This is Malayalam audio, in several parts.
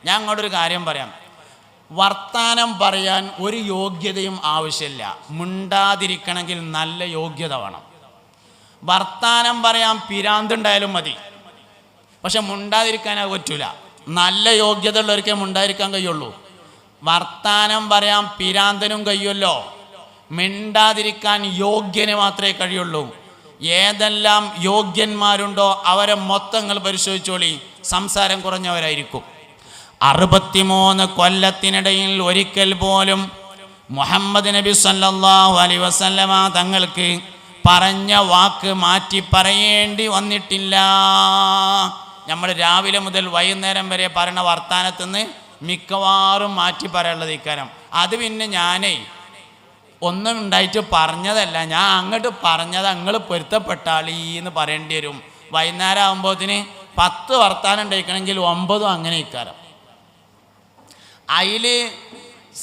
ഞാൻ അങ്ങോട്ടൊരു കാര്യം പറയാം. വർത്താനം പറയാൻ ഒരു യോഗ്യതയും ആവശ്യമില്ല. മിണ്ടാതിരിക്കണമെങ്കിൽ നല്ല യോഗ്യത വേണം. വർത്താനം പറയാൻ പിരാന്തുണ്ടായാലും മതി, പക്ഷെ മിണ്ടാതിരിക്കാൻ അത് പറ്റൂല. നല്ല യോഗ്യത ഉള്ളവർക്കേ മിണ്ടാതിരിക്കാൻ കഴിയുള്ളൂ. വർത്താനം പറയാൻ പിരാന്തനും കഴിയുമല്ലോ, മിണ്ടാതിരിക്കാൻ യോഗ്യന് മാത്രമേ കഴിയുള്ളൂ. ഏതെല്ലാം യോഗ്യന്മാരുണ്ടോ അവരെ മൊത്തങ്ങൾ പരിശോധിച്ചോളി, സംസാരം കുറഞ്ഞവരായിരിക്കും. 63 കൊല്ലത്തിനിടയിൽ ഒരിക്കൽ പോലും മുഹമ്മദ് നബി സല്ലല്ലാഹു അലൈഹി വസല്ലമ തങ്ങൾക്ക് പറഞ്ഞ വാക്ക് മാറ്റി പറയേണ്ടി വന്നിട്ടില്ല. നമ്മൾ രാവിലെ മുതൽ വൈകുന്നേരം വരെ പറയുന്ന വർത്താനത്തുനിന്ന് മിക്കവാറും മാറ്റി പറയാനുള്ളത് ഇക്കാരം. അത് പിന്നെ ഞാനേ ഒന്നും ഉണ്ടായിട്ട് പറഞ്ഞതല്ല, ഞാൻ അങ്ങോട്ട് പറഞ്ഞത് നിങ്ങൾ പൊരുത്തപ്പെട്ടാളീന്ന് പറയേണ്ടി വരും. വൈകുന്നേരം ആകുമ്പോഴത്തിന് 10 വർത്താനം ഉണ്ടായിക്കണമെങ്കിൽ 9 അങ്ങനെ ഇക്കാരം. അതിൽ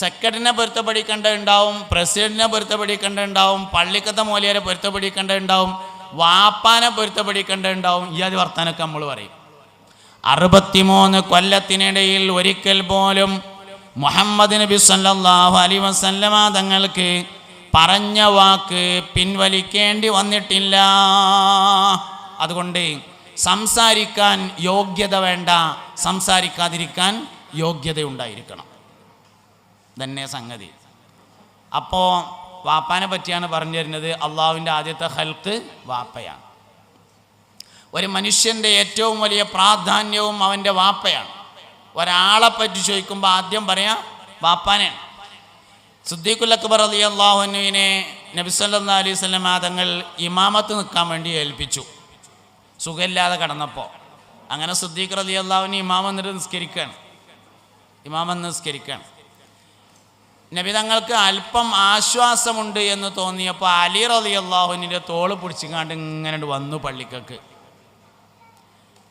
സെക്രട്ടറിനെ പൊരുത്തപ്പെടിക്കേണ്ടതുണ്ടാവും, പ്രസിഡന്റിനെ പൊരുത്തപ്പെടിക്കേണ്ടതുണ്ടാവും, പള്ളിക്കത്തെ മൂലയരെ പൊരുത്തപ്പെടിക്കേണ്ടതുണ്ടാവും, വാപ്പാനെ പൊരുത്തപ്പെടിക്കേണ്ടതുണ്ടാവും. ഈ അത് വർത്താനൊക്കെ നമ്മൾ പറയും. 63 കൊല്ലത്തിനിടയിൽ ഒരിക്കൽ പോലും മുഹമ്മദ് നബി സല്ലല്ലാഹു അലൈഹി വസല്ലമ തങ്ങൾക്ക് പറഞ്ഞ വാക്ക് പിൻവലിക്കേണ്ടി വന്നിട്ടില്ല. അതുകൊണ്ട് സംസാരിക്കാൻ യോഗ്യത വേണ്ട, സംസാരിക്കാതിരിക്കാൻ യോഗ്യത ഉണ്ടായിരിക്കണം. തന്നെ സംഗതി. അപ്പോൾ വാപ്പാനെ പറ്റിയാണ് പറഞ്ഞു തരുന്നത്. അള്ളാഹുവിൻ്റെ ആദ്യത്തെ ഖൽഖ് വാപ്പയാണ്. ഒരു മനുഷ്യൻ്റെ ഏറ്റവും വലിയ പ്രാധാന്യവും അവൻ്റെ വാപ്പയാണ്. ഒരാളെ പറ്റി ചോദിക്കുമ്പോൾ ആദ്യം പറയാം വാപ്പാനാണ്. സിദ്ദീഖുൽ അക്ബർ റളിയല്ലാഹു അൻഹുവിനെ നബി സല്ലല്ലാഹു അലൈഹി വസല്ലം തങ്ങൾ ഇമാമത്ത് നിൽക്കാൻ വേണ്ടി ഏൽപ്പിച്ചു. സുഖമില്ലാതെ കിടന്നപ്പോൾ അങ്ങനെ സിദ്ദീഖ് റളിയല്ലാഹു അൻഹു ഇമാമ നിസ്കരിക്കുകയാണ്. നബി തങ്ങൾക്ക് അല്പം ആശ്വാസമുണ്ട് എന്ന് തോന്നിയപ്പോൾ അലി റളിയല്ലാഹു അൻഹുവിൻ്റെ തോള് പിടിച്ചിങ്ങാണ്ട് ഇങ്ങനെ വന്നു പള്ളിക്കക്ക്.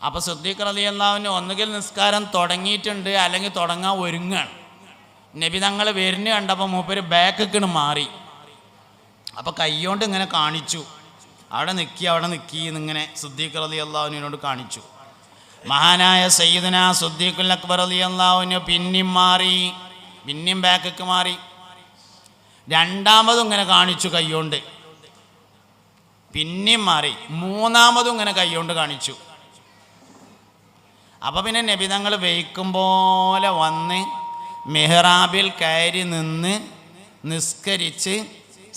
അപ്പോൾ സിദ്ദീഖ് റളിയല്ലാഹു അൻഹു ഒന്നുകിൽ നിസ്കാരം തുടങ്ങിയിട്ടുണ്ട് അല്ലെങ്കിൽ തുടങ്ങാൻ ഒരുങ്ങാണ്. നബി തങ്ങൾ വരുന്ന കണ്ടപ്പോൾ മൂപ്പര് ബാക്കിന് മാറി. അപ്പോൾ കൈകൊണ്ട് ഇങ്ങനെ കാണിച്ചു, അവിടെ നിൽക്കി എന്നിങ്ങനെ സിദ്ദീഖ് റളിയല്ലാഹു അൻഹുവിനോട് കാണിച്ചു. മഹാനായ സയ്യിദുനാ സിദ്ദീഖുൽ അക്ബർ റളിയല്ലാഹു അൻഹു പിന്നെയും ബാക്കിക്ക് മാറി. രണ്ടാമതും ഇങ്ങനെ കാണിച്ചു കൈകൊണ്ട്, പിന്നെയും മാറി. മൂന്നാമതും ഇങ്ങനെ കൈകൊണ്ട് കാണിച്ചു. അപ്പോൾ പിന്നെ നബി തങ്ങൾ വയ്ക്കും പോലെ വന്ന് മെഹ്റാബിൽ കയറി നിന്ന് നിസ്കരിച്ച്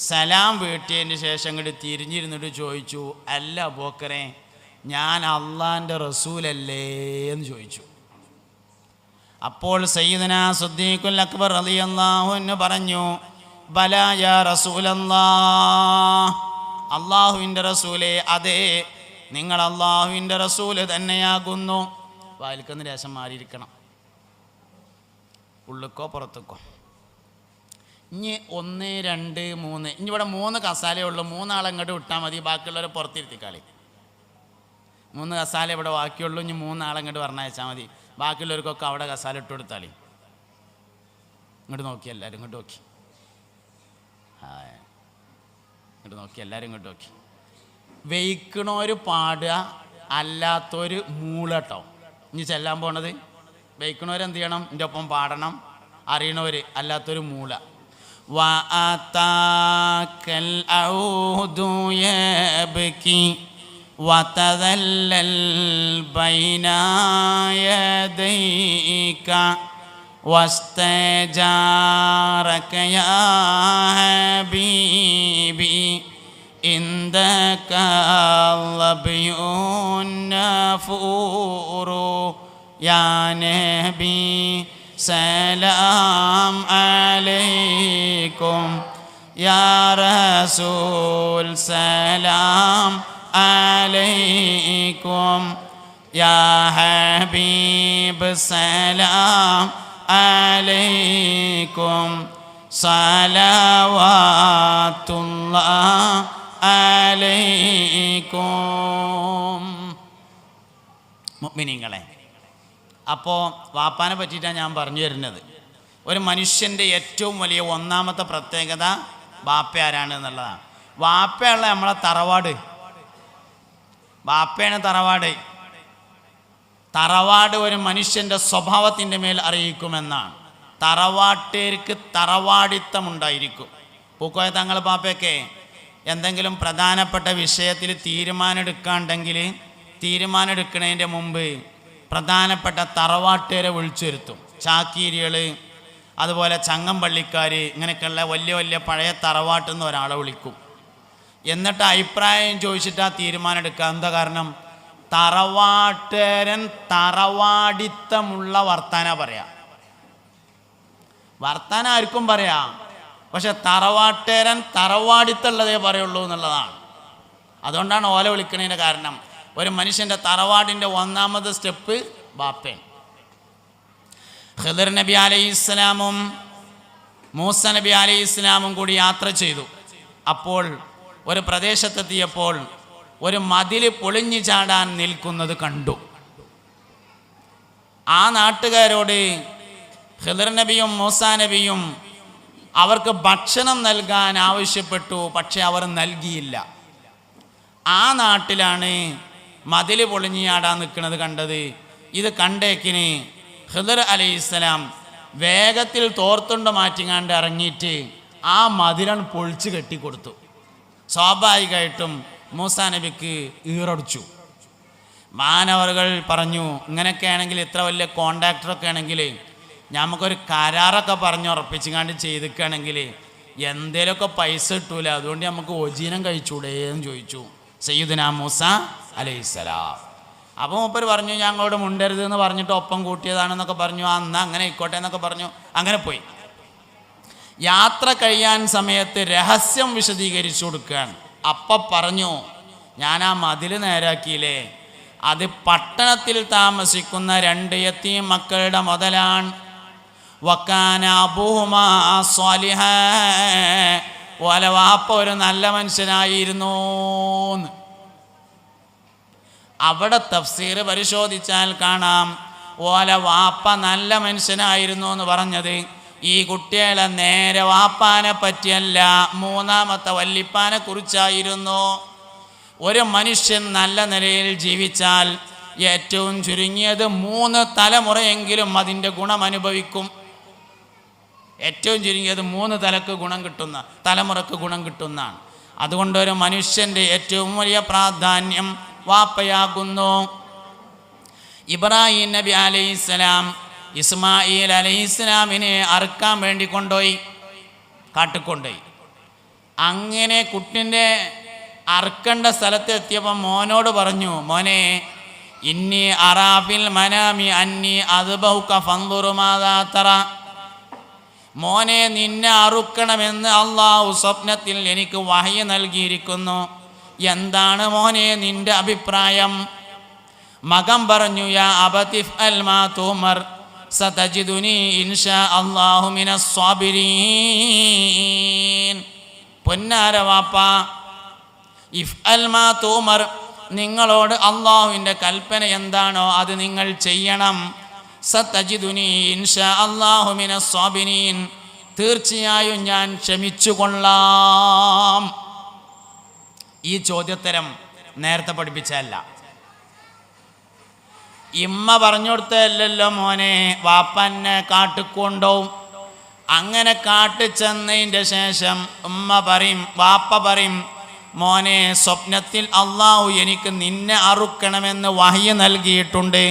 സലാം വീട്ടിയതിന് ശേഷം ഇങ്ങോട്ട് തിരിഞ്ഞിരുന്നിട്ട് ചോദിച്ചു, അല്ല അബൂബക്കറേ, ഞാൻ അള്ളാൻ്റെ റസൂലല്ലേ എന്ന് ചോദിച്ചു. അപ്പോൾ സയ്യിദുനാ സിദ്ദീഖുൽ അക്ബർ റളിയല്ലാഹു അൻഹു പറഞ്ഞു, ബലാ യാ റസൂലല്ലാഹ്, അള്ളാഹുവിൻ്റെ റസൂലേ, അതെ, നിങ്ങൾ അള്ളാഹുവിൻ്റെ റസൂല് തന്നെയാകുന്നു. വായിൽക്കുന്ന രസം മാറിയിരിക്കണം, ഉള്ളിക്കോ പുറത്തേക്കോ. ഇനി 1, 2, 3, ഇനി ഇവിടെ 3 കസാലയേ ഉള്ളൂ. 3 ആളെ ഇങ്ങോട്ട് വിട്ടാൽ മതി, ബാക്കിയുള്ളവരെ പുറത്തിരുത്തിക്കളി. 3 കസാല ഇവിടെ ബാക്കിയുള്ളൂ. ഇനി 3 ആളെ ഇങ്ങോട്ട് പറഞ്ഞയച്ചാൽ മതി, ബാക്കിയുള്ളവർക്കൊക്കെ അവിടെ കസാല ഇട്ട് കൊടുത്താളി. ഇങ്ങോട്ട് നോക്കി എല്ലാവരും, ഇങ്ങോട്ട് നോക്കി, ഇങ്ങോട്ട് നോക്കി, എല്ലാവരും ഇങ്ങോട്ട് നോക്കി. വെയ്ക്കണോര് പാടുക, അല്ലാത്തൊരു മൂളട്ടോ. ഇനി ചെല്ലാൻ പോണത് വെയ്ക്കണവരെന്ത് ചെയ്യണം? എൻ്റെ ഒപ്പം പാടണം. അറിയണവർ അല്ലാത്തൊരു മൂള. വഅതാക്കൽ ഔദു യബ്കി വതദല്ലൽ ബൈന യദൈക വസ്തജാറക യാ ഹബീബി ഇൻദക ലബിയുൻ നഫൂറു യാ നബി സലാം അലൈക്കും യാ റസൂൽ സലാം അലൈക്കും യാ ഹബീബ് സലാം അലൈക്കും സലവാത്തുല്ലാഹ് അലൈക്കും. മുഅ്മിനീങ്ങളെ, അപ്പോൾ വാപ്പാനെ പറ്റിയിട്ടാണ് ഞാൻ പറഞ്ഞു തരുന്നത്. ഒരു മനുഷ്യൻ്റെ ഏറ്റവും വലിയ ഒന്നാമത്തെ പ്രത്യേകത വാപ്പ ആരാണ് എന്നുള്ളതാണ്. വാപ്പയുള്ള നമ്മളെ തറവാട്, വാപ്പയാണ് തറവാട്. തറവാട് ഒരു മനുഷ്യൻ്റെ സ്വഭാവത്തിൻ്റെ മേൽ അറിയിക്കുമെന്നാണ്. തറവാട്ടേർക്ക് തറവാടിത്തമുണ്ടായിരിക്കും. പൂക്കോയ തങ്ങൾ പാപ്പയൊക്കെ എന്തെങ്കിലും പ്രധാനപ്പെട്ട വിഷയത്തിൽ തീരുമാനമെടുക്കാണ്ടെങ്കിൽ തീരുമാനമെടുക്കുന്നതിൻ്റെ മുമ്പ് പ്രധാനപ്പെട്ട തറവാട്ടേരെ വിളിച്ചു വരുത്തും. ചാക്കീരികൾ, അതുപോലെ ചങ്ങമ്പള്ളിക്കാർ, ഇങ്ങനെയൊക്കെയുള്ള വലിയ വലിയ പഴയ തറവാട്ടിൽ നിന്ന് ഒരാളെ വിളിക്കും. എന്നിട്ട് അഭിപ്രായം ചോദിച്ചിട്ട് ആ തീരുമാനം എടുക്കുക. എന്താ കാരണം? തറവാട്ടേരൻ തറവാടിത്തമുള്ള വർത്താനം പറയാം. വർത്താനം ആർക്കും പറയാം, പക്ഷെ തറവാട്ടേരൻ തറവാടിത്തമുള്ളതേ പറയുള്ളൂ എന്നുള്ളതാണ്. അതുകൊണ്ടാണ് ഓല വിളിക്കുന്നതിൻ്റെ കാരണം. ഒരു മനുഷ്യൻ്റെ തറവാടിൻ്റെ ഒന്നാമത് സ്റ്റെപ്പ് ബാപ്പൻ. ഖിദർ നബി അലൈഹിസ്സലാമും മൂസ നബി അലൈഹിസ്സലാമും കൂടി യാത്ര ചെയ്തു. അപ്പോൾ ഒരു പ്രദേശത്തെത്തിയപ്പോൾ ഒരു മതിൽ പൊളിഞ്ഞു ചാടാൻ നിൽക്കുന്നത് കണ്ടു. ആ നാട്ടുകാരോട് ഖിദർ നബിയും മൂസ നബിയും അവർക്ക് ഭക്ഷണം നൽകാൻ ആവശ്യപ്പെട്ടു. പക്ഷെ അവർ നൽകിയില്ല. ആ നാട്ടിലാണ് മതിൽ പൊളിഞ്ഞു ചാടാൻ നിൽക്കുന്നത് കണ്ടത്. ഇത് കണ്ടേക്കിന് ഖിദർ അലൈഹിസ്സലാം വേഗത്തിൽ തോർത്തുണ്ട് മാറ്റിങ്ങാണ്ട് ഇറങ്ങിയിട്ട് ആ മതിലാണ് പൊളിച്ച് കെട്ടിക്കൊടുത്തു. സ്വാഭാവികമായിട്ടും മൂസാ നബിക്ക് ഈറടിച്ചു. മാനവറുകൾ പറഞ്ഞു, ഇങ്ങനെയൊക്കെ ആണെങ്കിൽ ഇത്ര വലിയ കോൺട്രാക്ടറൊക്കെ ആണെങ്കിൽ നമുക്കൊരു കരാറൊക്കെ പറഞ്ഞുറപ്പിച്ചുകൊണ്ട് ചെയ്തിക്കുകയാണെങ്കിൽ എന്തേലുമൊക്കെ പൈസ കിട്ടൂല, അതുകൊണ്ട് നമുക്ക് ഒജീനം കഴിച്ചൂടേ എന്ന് ചോദിച്ചു സയ്യിദുനാ മൂസ അലൈഹിസ്സലാം. അപ്പോൾ മൂപ്പർ പറഞ്ഞു, ഞങ്ങളോട് മുണ്ടരുത് എന്ന് പറഞ്ഞിട്ട് ഒപ്പം കൂട്ടിയതാണെന്നൊക്കെ പറഞ്ഞു. അന്ന് അങ്ങനെ ആയിക്കോട്ടെ എന്നൊക്കെ പറഞ്ഞു. അങ്ങനെ പോയി. യാത്ര കഴിയാൻ സമയത്ത് രഹസ്യം വിശദീകരിച്ചു കൊടുക്കുകയാണ്. അപ്പം പറഞ്ഞു, ഞാൻ ആ മതിൽ നേരാക്കിയില്ലേ, അത് പട്ടണത്തിൽ താമസിക്കുന്ന 2 യതീം മക്കളുടെ മുതലാണ്. വക്കാന അബൂഹുമാ സ്വാലിഹാ, ഓല വാപ്പ ഒരു നല്ല മനുഷ്യനായിരുന്നു. അവിടെ തഫ്സീർ പരിശോധിച്ചാൽ കാണാം, ഓല വാപ്പ നല്ല മനുഷ്യനായിരുന്നു എന്ന് പറഞ്ഞത് ഈ കുട്ടികളെ നേരെ വാപ്പാനെ പറ്റിയല്ല, മൂന്നാമത്തെ വല്ലിപ്പാനെ കുറിച്ചായിരുന്നു. ഒരു മനുഷ്യൻ നല്ല നിലയിൽ ജീവിച്ചാൽ ഏറ്റവും ചുരുങ്ങിയത് 3 തലമുറയെങ്കിലും അതിൻ്റെ ഗുണം അനുഭവിക്കും. ഏറ്റവും ചുരുങ്ങിയത് 3 തലമുറക്ക് ഗുണം കിട്ടുന്നതാണ്. അതുകൊണ്ട് ഒരു മനുഷ്യൻ്റെ ഏറ്റവും വലിയ പ്രാധാന്യം വാപ്പയാകുന്നു. ഇബ്രാഹിം നബി അലൈഹിസ്സലാം ഇസ്മായിൽ അലൈഹിസ്സലാമിനെ അറുക്കാൻ വേണ്ടി കാട്ടിക്കൊണ്ടുപോയി. അങ്ങനെ കുട്ടിൻ്റെ അറുക്കേണ്ട സ്ഥലത്ത് എത്തിയപ്പോൾ മോനോട് പറഞ്ഞു, മോനെ, ഇന്നി അറാഫിൽ മനാമി അന്നി അദ്ബഹുക ഫൻദുറു മാദാ തറ. മോനെ, നിന്നെ അറുക്കണമെന്ന് അള്ളാഹു സ്വപ്നത്തിൽ എനിക്ക് വഹയി നൽകിയിരിക്കുന്നു. എന്താണ് മോനെ നിന്റെ അഭിപ്രായം? മകൻ പറഞ്ഞു, യാ അബതിഫ് അൽ മാ തുമർ സതജിദുനി ഇൻഷാ അല്ലാഹു മിനസ് സ്വാബിരീൻ. പൊന്നാര വാപ്പ, ഇഫ് അൽ മാ തുമർ, നിങ്ങളോട് അള്ളാഹുവിൻ്റെ കൽപ്പന എന്താണോ അത് നിങ്ങൾ ചെയ്യണം. സതജിദുനി ഇൻഷാ അല്ലാഹു മിനസ് സ്വാബിരീൻ, തീർച്ചയായും ഞാൻ ക്ഷമിച്ചു കൊള്ളാം. ഈ ചോദ്യോത്തരം നേരത്തെ പഠിപ്പിച്ചല്ല, ഇമ്മ പറഞ്ഞു കൊടുത്തല്ലോ മോനെ, വാപ്പന്നെ കാട്ടിക്കൊണ്ടോവും. അങ്ങനെ കാട്ടിച്ചെന്നതിൻ്റെ ശേഷം വാപ്പ പറയും, മോനെ, സ്വപ്നത്തിൽ അള്ളാഹു എനിക്ക് നിന്നെ അറുക്കണമെന്ന് വഹയി നൽകിയിട്ടുണ്ട്,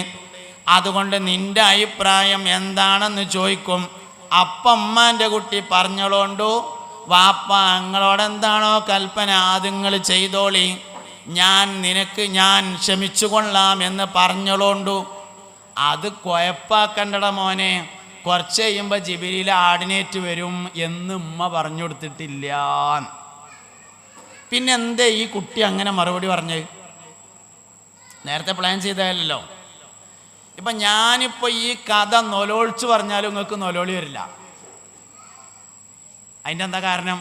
അതുകൊണ്ട് നിന്റെ അഭിപ്രായം എന്താണെന്ന് ചോദിക്കും. അപ്പം ഉമ്മാൻ്റെ കുട്ടി പറഞ്ഞോളോണ്ടു, വാപ്പ നിങ്ങളോടെന്താണോ കൽപ്പന അത് നിങ്ങൾ ചെയ്തോളി, ഞാൻ ക്ഷമിച്ചു കൊള്ളാം എന്ന് പറഞ്ഞോളോണ്ടു. അത് കുഴപ്പാക്കണ്ടട മോനെ, കുറച്ച് കഴിയുമ്പോൾ ജിബിരിയിൽ ആടിനേറ്റ് വരും എന്ന് ഉമ്മ പറഞ്ഞു കൊടുത്തിട്ടില്ല. പിന്നെ എന്തേ ഈ കുട്ടി അങ്ങനെ മറുപടി പറഞ്ഞത്? നേരത്തെ പ്ലാൻ ചെയ്തതല്ലോ. ഇപ്പം ഞാനിപ്പോൾ ഈ കഥ നൊലോളിച്ച് പറഞ്ഞാലും നിങ്ങൾക്ക് നൊലോളി വരില്ല. അതിൻ്റെ എന്താ കാരണം?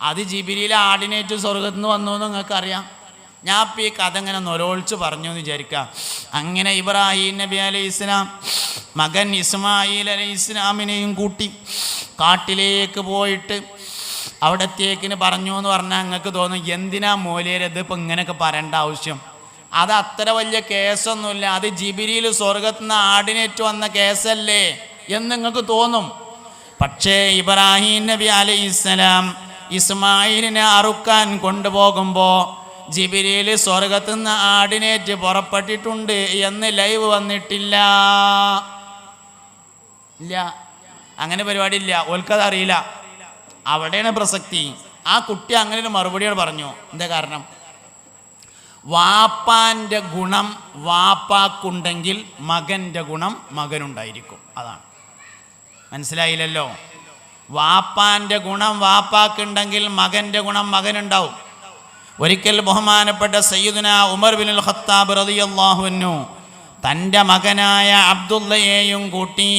അത് ജിബിരിയിൽ ആടിനേറ്റ് സ്വർഗത്തിൽ നിന്ന് വന്നു എന്ന് നിങ്ങൾക്കറിയാം. ഞാൻ ഇപ്പം ഈ കഥ ഇങ്ങനെ നൊലോളിച്ച് പറഞ്ഞു എന്ന് വിചാരിക്കാം. അങ്ങനെ ഇബ്രാഹിം നബി അലൈഹി ഇസ്ലാം മകൻ ഇസ്മായിൽ അലൈഹി ഇസ്ലാമിനെയും കൂട്ടി കാട്ടിലേക്ക് പോയിട്ട് അവിടത്തേക്കിന് പറഞ്ഞു എന്ന് പറഞ്ഞാൽ നിങ്ങൾക്ക് തോന്നും, എന്തിനാ മോലേരത് ഇപ്പം ഇങ്ങനെയൊക്കെ പറയേണ്ട ആവശ്യം? അത് അത്ര വലിയ കേസൊന്നുമില്ല, അത് ജിബിരിയിൽ സ്വർഗത്തിൽ നിന്ന് ആടിനേറ്റ് വന്ന കേസല്ലേ എന്ന് നിങ്ങൾക്ക് തോന്നും. പക്ഷേ ഇബ്രാഹിം നബി അലൈഹിസ്സലാം ഇസ്മായിലിനെ അറുക്കാൻ കൊണ്ടുപോകുമ്പോൾ ജിബിരിയിൽ സ്വർഗത്തിൽ നിന്ന് ആടിനേറ്റ് പുറപ്പെട്ടിട്ടുണ്ട് എന്ന് ലൈവ് വന്നിട്ടില്ല. ഇല്ല, അങ്ങനെ പരിപാടിയില്ല. ഓൽക്കത് അറിയില്ല. അവിടെയാണ് പ്രസക്തി. ആ കുട്ടി അങ്ങനെ ഒരു മറുപടിയോട് പറഞ്ഞു. എന്താ കാരണം? വാപ്പാൻ്റെ ഗുണം വാപ്പാക്കുണ്ടെങ്കിൽ മകൻ്റെ ഗുണം മകനുണ്ടായിരിക്കും. അതാണ്. മനസ്സിലായില്ലല്ലോ? വാപ്പാൻ്റെ ഗുണം വാപ്പാക്കുണ്ടെങ്കിൽ മകൻ്റെ ഗുണം മകനുണ്ടാവും. ഒരിക്കൽ ബഹുമാനപ്പെട്ട സയ്യിദുന ഉമർ ബിനുൽ ഖത്താബ് റളിയല്ലാഹു അൻഹു തൻ്റെ മകനായ അബ്ദുള്ളയെയും കൂട്ടി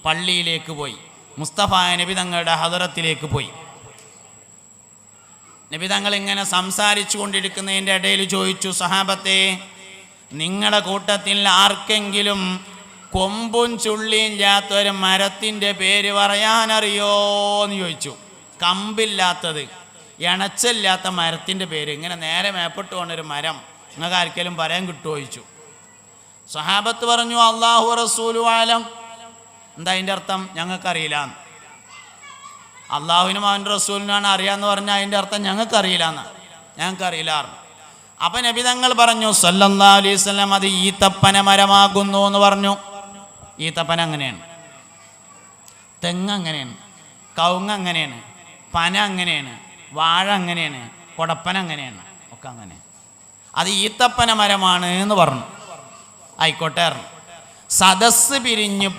പള്ളിയിലേക്ക് പോയി. മുസ്തഫ നബി തങ്ങളുടെ ഹദറത്തിലേക്ക് പോയി. നബി തങ്ങൾ ഇങ്ങനെ സംസാരിച്ചു കൊണ്ടിരിക്കുന്നതിൻ്റെ ഇടയിൽ ചോദിച്ചു, സഹാബത്തെ, നിങ്ങളുടെ കൂട്ടത്തിൽ ആർക്കെങ്കിലും കൊമ്പും ചുള്ളിയും ഇല്ലാത്തൊരു മരത്തിൻ്റെ പേര് പറയാനറിയോ എന്ന് ചോദിച്ചു. കമ്പില്ലാത്തത്, ഇണച്ചില്ലാത്ത മരത്തിൻ്റെ പേര്, ഇങ്ങനെ നേരെ മേപ്പിട്ട് കൊണ്ടൊരു മരം നിങ്ങൾക്ക് ആർക്കെങ്കിലും പറയാൻ കിട്ടുമോ ചോദിച്ചു. സഹാബത്ത് പറഞ്ഞു, അല്ലാഹു റസൂലു ആലം. എന്താ അതിൻ്റെ അർത്ഥം? ഞങ്ങൾക്കറിയില്ല. അള്ളാഹുവിനും അവൻ്റെ റസൂലിനാണ് അറിയാമെന്ന് പറഞ്ഞാൽ അതിൻ്റെ അർത്ഥം ഞങ്ങൾക്കറിയില്ല എന്നാണ്. ഞങ്ങൾക്കറിയില്ല. അപ്പം നബി തങ്ങൾ പറഞ്ഞു സല്ലല്ലാഹു അലൈഹി വസല്ലം, അത് ഈത്തപ്പന മരമാകുന്നു എന്ന് പറഞ്ഞു. ഈത്തപ്പന അങ്ങനെയാണ്, തെങ്ങ് അങ്ങനെയാണ്, കവുങ്ങ് അങ്ങനെയാണ്, പന അങ്ങനെയാണ്, വാഴ അങ്ങനെയാണ്, കൊടപ്പന അങ്ങനെയാണ്, ഒക്കെ അങ്ങനെ. അത് ഈത്തപ്പന മരമാണ് എന്ന് പറഞ്ഞു. ആയിക്കോട്ടെ. സദസ്സ് പിരിഞ്ഞ്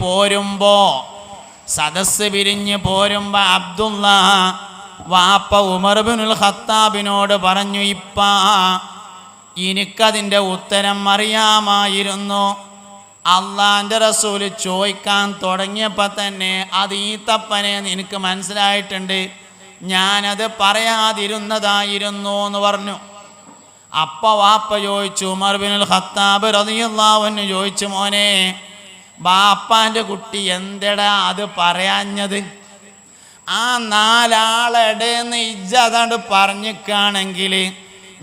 പോരുമ്പോൾ അബ്ദുള്ള വാപ്പ ഉമർ ബിനുൽ ഖത്താബിനോട് പറഞ്ഞു, ഇപ്പാ എനിക്കതിൻ്റെ ഉത്തരം അറിയാമായിരുന്നു. അള്ളാൻ്റെ റസൂൽ ചോദിക്കാൻ തുടങ്ങിയപ്പോൾ തന്നെ അത് ഈത്തപ്പനെ എനിക്ക് മനസ്സിലായിട്ടുണ്ട്, ഞാനത് പറയാതിരുന്നതായിരുന്നു എന്ന് പറഞ്ഞു. അപ്പോൾ വാപ്പ ചോദിച്ചു, ഉമർ ബിനുൽ ഖത്താബ് റളിയല്ലാഹു അൻഹു ചോദിച്ചു, മോനെ, ബാപ്പാൻ്റെ കുട്ടി എന്തെടാ അത് പറയാഞ്ഞത്? ആ നാലാളെടേന്ന് ഇജ്ജതാണ്ട് പറഞ്ഞിക്കാണെങ്കിൽ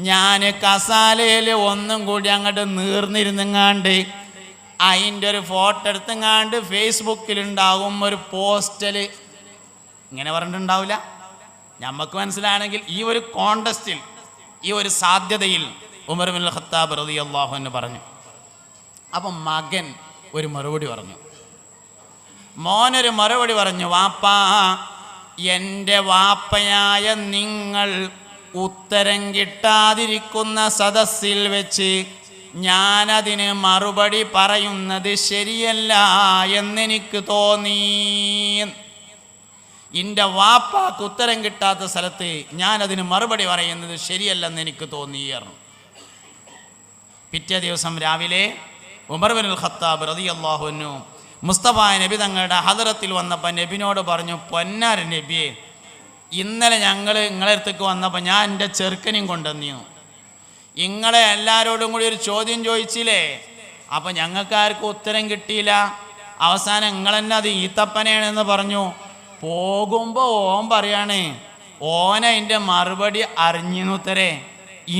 ഞാൻ കസാലയിൽ ഒന്നും കൂടി അങ്ങോട്ട് നീർന്നിരുന്നങ്ങാണ്ട് അതിൻ്റെ ഒരു ഫോട്ടോ എടുത്തങ്ങാണ്ട് ഫേസ്ബുക്കിലുണ്ടാകും ഒരു പോസ്റ്റൽ. ഇങ്ങനെ പറഞ്ഞിട്ടുണ്ടാവില്ല. നമുക്ക് മനസ്സിലാണെങ്കിൽ ഈ ഒരു കോണ്ടസ്റ്റിൽ, ഈ ഒരു സാധ്യതയിൽ ഉമർ ബിനുൽ ഖത്താബ് റളിയല്ലാഹു അൻഹു പറഞ്ഞു. അപ്പം മകൻ ഒരു മറുപടി പറഞ്ഞു. മോനൊരു മറുപടി പറഞ്ഞു, വാപ്പാ, എൻ്റെ വാപ്പയായ നിങ്ങൾ ഉത്തരം കിട്ടാതിരിക്കുന്ന സദസ്സിൽ വെച്ച് ഞാനതിന് മറുപടി പറയുന്നത് ശരിയല്ല എന്നെനിക്ക് തോന്നി. എൻ്റെ വാപ്പാക്ക് ഉത്തരം കിട്ടാത്ത സ്ഥലത്ത് ഞാനതിന് മറുപടി പറയുന്നത് ശരിയല്ലെന്ന് എനിക്ക് തോന്നിയിരുന്നു. പിറ്റേ ദിവസം രാവിലെ ഉമർ ബിനുൽ ഖത്താബ് റളിയല്ലാഹു അൻഹു മുസ്തഫ നബി തങ്ങളുടെ ഹദറത്തിൽ വന്നപ്പോൾ നബിനോട് പറഞ്ഞു, പൊന്നാര നബിയെ, ഇന്നലെ ഞങ്ങൾ നിങ്ങളെ അടുത്തേക്ക് വന്നപ്പോൾ ഞാൻ എൻ്റെ ചെറുക്കനെയും കൊണ്ടുവന്നു. നിങ്ങളെ എല്ലാവരോടും കൂടി ഒരു ചോദ്യം ചോദിച്ചില്ലേ? അപ്പം ഞങ്ങൾക്കാർക്കും ഉത്തരം കിട്ടിയില്ല. അവസാനം നിങ്ങൾ തന്നെ അത് ഈത്തപ്പനയാണെന്ന് പറഞ്ഞു. പോകുമ്പോൾ ഓൻ പറയാണ്, ഓനതിൻ്റെ മറുപടി അറിഞ്ഞുത്തരേ,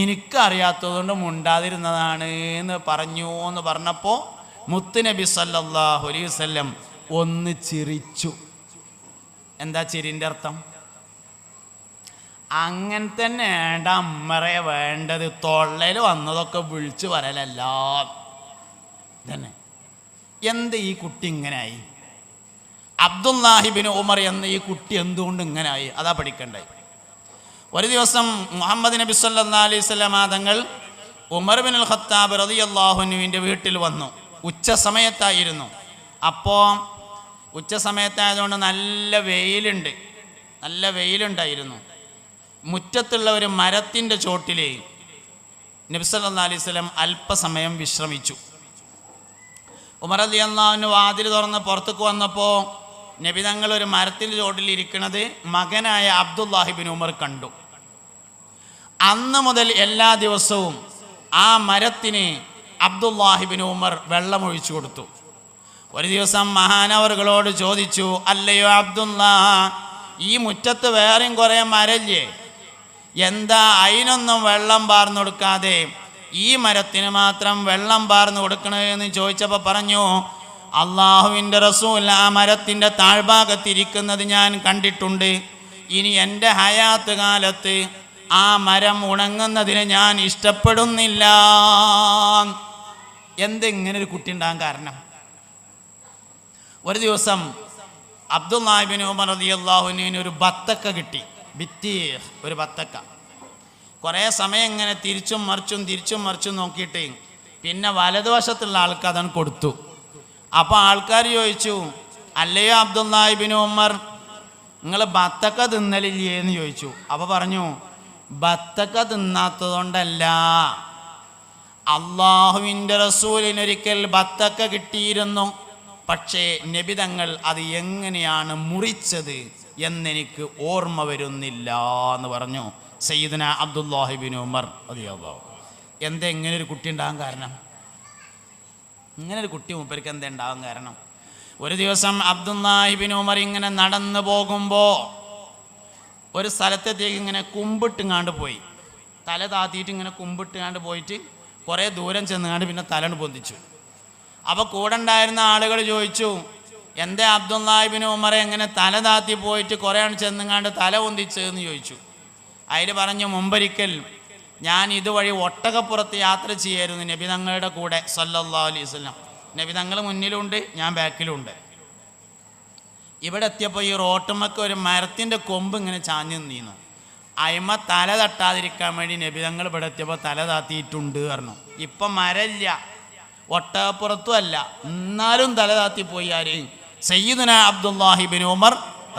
എനിക്കറിയാത്തതുകൊണ്ട് മുണ്ടാതിരുന്നതാണ് എന്ന് പറഞ്ഞു എന്ന് പറഞ്ഞപ്പോൾ മുത്തുനബി സല്ലല്ലാഹു അലൈഹി വസല്ലം ഒന്ന് ചിരിച്ചു. എന്താ ചിരിൻ്റെ അർത്ഥം? അങ്ങനെ തന്നെ വേണ്ട അമ്മറെ വേണ്ടത്, തൊള്ളയിൽ വന്നതൊക്കെ വിളിച്ചു പറയലല്ല തന്നെ. എന്ത് ഈ കുട്ടി ഇങ്ങനായി? അബ്ദുല്ലാഹിബിൻ ഉമർ എന്ന ഈ കുട്ടി എന്തുകൊണ്ട് ഇങ്ങനായി? അതാ പഠിക്കണ്ടായി. ഒരു ദിവസം മുഹമ്മദ് നബി സല്ലല്ലാഹു അലൈഹി വസല്ലം തങ്ങൾ ഉമർ ബിനുൽ ഖത്താബ് റളിയല്ലാഹു അൻഹുവിൻ്റെ വീട്ടിൽ വന്നു. ഉച്ച സമയത്തായിരുന്നു. അപ്പോൾ ഉച്ച സമയത്തായതുകൊണ്ട് നല്ല വെയിലുണ്ടായിരുന്നു. മുറ്റത്തുള്ള ഒരു മരത്തിൻ്റെ ചോട്ടിൽ നബി സല്ലല്ലാഹു അലൈഹി വസല്ലം അല്പസമയം വിശ്രമിച്ചു. ഉമർ റളിയല്ലാഹു അൻഹു വാതിൽ തുറന്ന് പുറത്തേക്ക് വന്നപ്പോൾ നബി തങ്ങൾ ഒരു മരത്തിൻ്റെ ചോട്ടിൽ ഇരിക്കുന്നത് മകനായ അബ്ദുല്ലാഹിബിൻ ഉമർ കണ്ടു. അന്ന് മുതൽ എല്ലാ ദിവസവും ആ മരത്തിന് അബ്ദുല്ലാഹിബിൻ ഉമർ വെള്ളമൊഴിച്ചു കൊടുത്തു. ഒരു ദിവസം മഹാനവറുകളോട് ചോദിച്ചു, അല്ലയോ അബ്ദുല്ലാ, ഈ മുറ്റത്ത് വേറെയും കുറേ മരല്ലേ, എന്താ അതിനൊന്നും വെള്ളം പാർന്നു കൊടുക്കാതെ ഈ മരത്തിന് മാത്രം വെള്ളം പാർന്നു കൊടുക്കണേ എന്ന് ചോദിച്ചപ്പോൾ പറഞ്ഞു, അള്ളാഹുവിൻ്റെ റസൂൽ ആ മരത്തിൻ്റെ താഴ്ഭാഗത്തിരിക്കുന്നത് ഞാൻ കണ്ടിട്ടുണ്ട്. ഇനി എൻ്റെ ഹയാത്ത് കാലത്ത് ആ മരം ഉണങ്ങുന്നതിന് ഞാൻ ഇഷ്ടപ്പെടുന്നില്ല. എന്തെങ്ങനെ ഒരു കുട്ടി ഉണ്ടാകാൻ കാരണം? ഒരു ദിവസം അബ്ദുല്ലാഹി ഇബ്നു ഉമർ റളിയല്ലാഹു അൻഹുവിന് ഒരു ബത്തക്ക കിട്ടി. ഒരു ബത്തക്ക. കുറേ സമയം ഇങ്ങനെ തിരിച്ചും മറിച്ചും നോക്കിയിട്ട് പിന്നെ വലതുവശത്തുള്ള ആൾക്ക് അതാണ് കൊടുത്തു. അപ്പോൾ ആൾക്കാർ ചോദിച്ചു, അല്ലയോ അബ്ദുല്ലാഹി ഇബ്നു ഉമർ, നിങ്ങൾ ബത്തക്ക തിന്നലില്ലേ എന്ന് ചോദിച്ചു. അപ്പോൾ പറഞ്ഞു, ബത്തക്ക തിന്നാത്തതുകൊണ്ടല്ല, അള്ളാഹുവിൻ്റെ റസൂലിനൊരിക്കൽ ബത്തക്ക കിട്ടിയിരുന്നു. പക്ഷേ നബി തങ്ങൾ അത് എങ്ങനെയാണ് മുറിച്ചത് എന്നെനിക്ക് ഓർമ്മ വരുന്നില്ല എന്ന് പറഞ്ഞു സയ്യിദുന അബ്ദുല്ലാഹി ഇബ്നു ഉമർ റളിയല്ലാഹു. എന്താ ഇങ്ങനെ ഒരു കുട്ടി ഉണ്ടാകാൻ കാരണം? ഇങ്ങനെ ഒരു കുട്ടി മൂപ്പർക്ക് എന്താ ഉണ്ടാകാൻ കാരണം? ഒരു ദിവസം അബ്ദുല്ലാഹി ഇബ്നു ഉമർ ഇങ്ങനെ നടന്നു പോകുമ്പോൾ ഒരു സ്ഥലത്തേക്ക് ഇങ്ങനെ കുമ്പിട്ടുങ്ങാണ്ട് പോയി. തല താത്തിയിട്ട് ഇങ്ങനെ കുമ്പിട്ടുങ്ങാണ്ട് പോയിട്ട് കുറേ ദൂരം ചെന്നുകാണ്ട് പിന്നെ തലണ്ട് പൊന്തിച്ചു. അപ്പോൾ കൂടെ ഉണ്ടായിരുന്ന ആളുകൾ ചോദിച്ചു, എന്താ അബ്ദുല്ലാഹി ഇബ്നു ഉമറെ എങ്ങനെ തല താത്തി പോയിട്ട് കുറേ ചെന്നുങ്ങാണ്ട് തല പൊന്തിച്ചതെന്ന് ചോദിച്ചു. അതിൽ പറഞ്ഞു, മുമ്പൊരിക്കൽ ഞാൻ ഇതുവഴി ഒട്ടകപ്പുറത്ത് യാത്ര ചെയ്യായിരുന്നു നബി തങ്ങളുടെ കൂടെ സല്ലല്ലാഹു അലൈഹി വസല്ലം. നബി തങ്ങൾ മുന്നിലുണ്ട്, ഞാൻ ബാക്കിലുണ്ട്. ഇവിടെ എത്തിയപ്പോൾ ഈ റോട്ടുമ്മക്ക് ഒരു മരത്തിൻ്റെ കൊമ്പ് ഇങ്ങനെ ചാഞ്ഞു നീന്നു. അയിമ തല തട്ടാതിരിക്കാൻ വേണ്ടി നബി തങ്ങൾ ഇവിടെ എത്തിയപ്പോൾ തല താത്തിയിട്ടുണ്ട് പറഞ്ഞു. ഇപ്പം മരമില്ല, ഒട്ടകപ്പുറത്തും അല്ല, എന്നാലും തല താത്തിപ്പോയി. ആര്? സയ്യിദുന അബ്ദുല്ലാഹി ഇബ്നു ഉമർ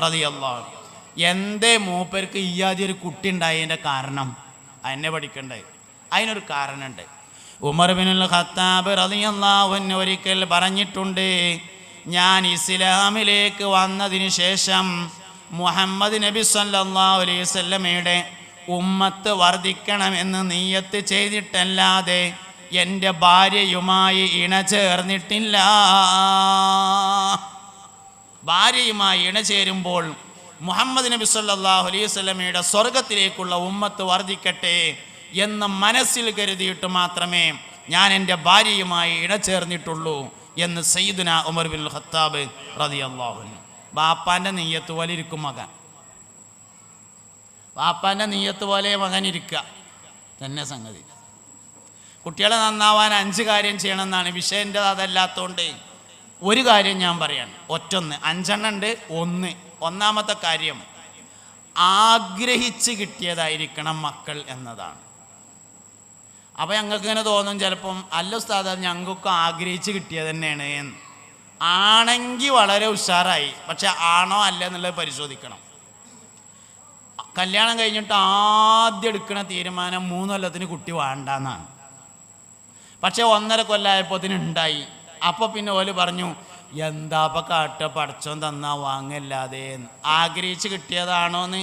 റളിയല്ലാഹു. എന്തേ മൂപ്പർക്ക് ഇയാതി ഒരു കുട്ടി ഉണ്ടായതിൻ്റെ കാരണം എന്നെ പഠിക്കണ്ടേ? അതിനൊരു കാരണമുണ്ട്. ഉമർ ഇബ്നുൽ ഖത്താബ് റളിയല്ലാഹു അൻഹു ഒരിക്കൽ പറഞ്ഞിട്ടുണ്ട്, ഞാൻ ഇസ്ലാമിലേക്ക് വന്നതിന് ശേഷം മുഹമ്മദ് നബി സല്ലല്ലാഹു അലൈഹി വസല്ലമയുടെ ഉമ്മത്ത് വർദ്ധിക്കണമെന്ന് നിയ്യത്ത് ചെയ്തിട്ടല്ലാതെ എൻ്റെ ഭാര്യയുമായി ഇണചേർന്നിട്ടില്ല. ഭാര്യയുമായി ഇണചേരുമ്പോൾ മുഹമ്മദ് നബി സല്ലല്ലാഹു അലൈഹി വസല്ലമയുടെ സ്വർഗത്തിലേക്കുള്ള ഉമ്മത്ത് വർദ്ധിക്കട്ടെ എന്ന് മനസ്സിൽ കരുതിയിട്ട് മാത്രമേ ഞാൻ എൻ്റെ ഭാര്യയുമായി ഇണചേർന്നിട്ടുള്ളൂ എന്ന് സയ്യിദുന ഉമർ ഇബ്നുൽ ഖത്താബ് റളിയല്ലാഹു അൻഹു. ബാപ്പാൻ്റെ നെയ്യത്ത് പോലെ ഇരിക്കും മകൻ. ബാപ്പാൻ്റെ നെയ്യത്ത് പോലെ മകൻ ഇരിക്കുക തന്നെ സംഗതി. കുട്ടികളെ നന്നാവാൻ 5 കാര്യം ചെയ്യണമെന്നാണ്. വിഷയൻ്റെ അതല്ലാത്തതുകൊണ്ട് ഒരു കാര്യം ഞാൻ പറയാണ്. 5 ഉണ്ട്. ഒന്നാമത്തെ കാര്യം, ആഗ്രഹിച്ച് കിട്ടിയതായിരിക്കണം മക്കൾ എന്നതാണ്. അപ്പോൾ ഞങ്ങൾക്ക് ഇങ്ങനെ തോന്നും ചിലപ്പം, അല്ല ഉസ്താദ് ഞങ്ങൾക്ക് ആഗ്രഹിച്ച് കിട്ടിയത് തന്നെയാണ് എന്ന്. ആണെങ്കിൽ വളരെ ഉഷാറായി. പക്ഷെ ആണോ അല്ല എന്നുള്ളത് പരിശോധിക്കണം. കല്യാണം കഴിഞ്ഞിട്ട് ആദ്യം എടുക്കുന്ന തീരുമാനം 3 കൊല്ലത്തിന് കുട്ടി വേണ്ടെന്നാണ്. പക്ഷെ 1.5 കൊല്ലമായപ്പോൾ ഉണ്ടായി. അപ്പോൾ പിന്നെ ഓല് പറഞ്ഞു, എന്താപ്പം കാട്ട, പടച്ചോൻ തന്നാ വാങ്ങല്ലാതെ. ആഗ്രഹിച്ച് കിട്ടിയതാണോന്ന്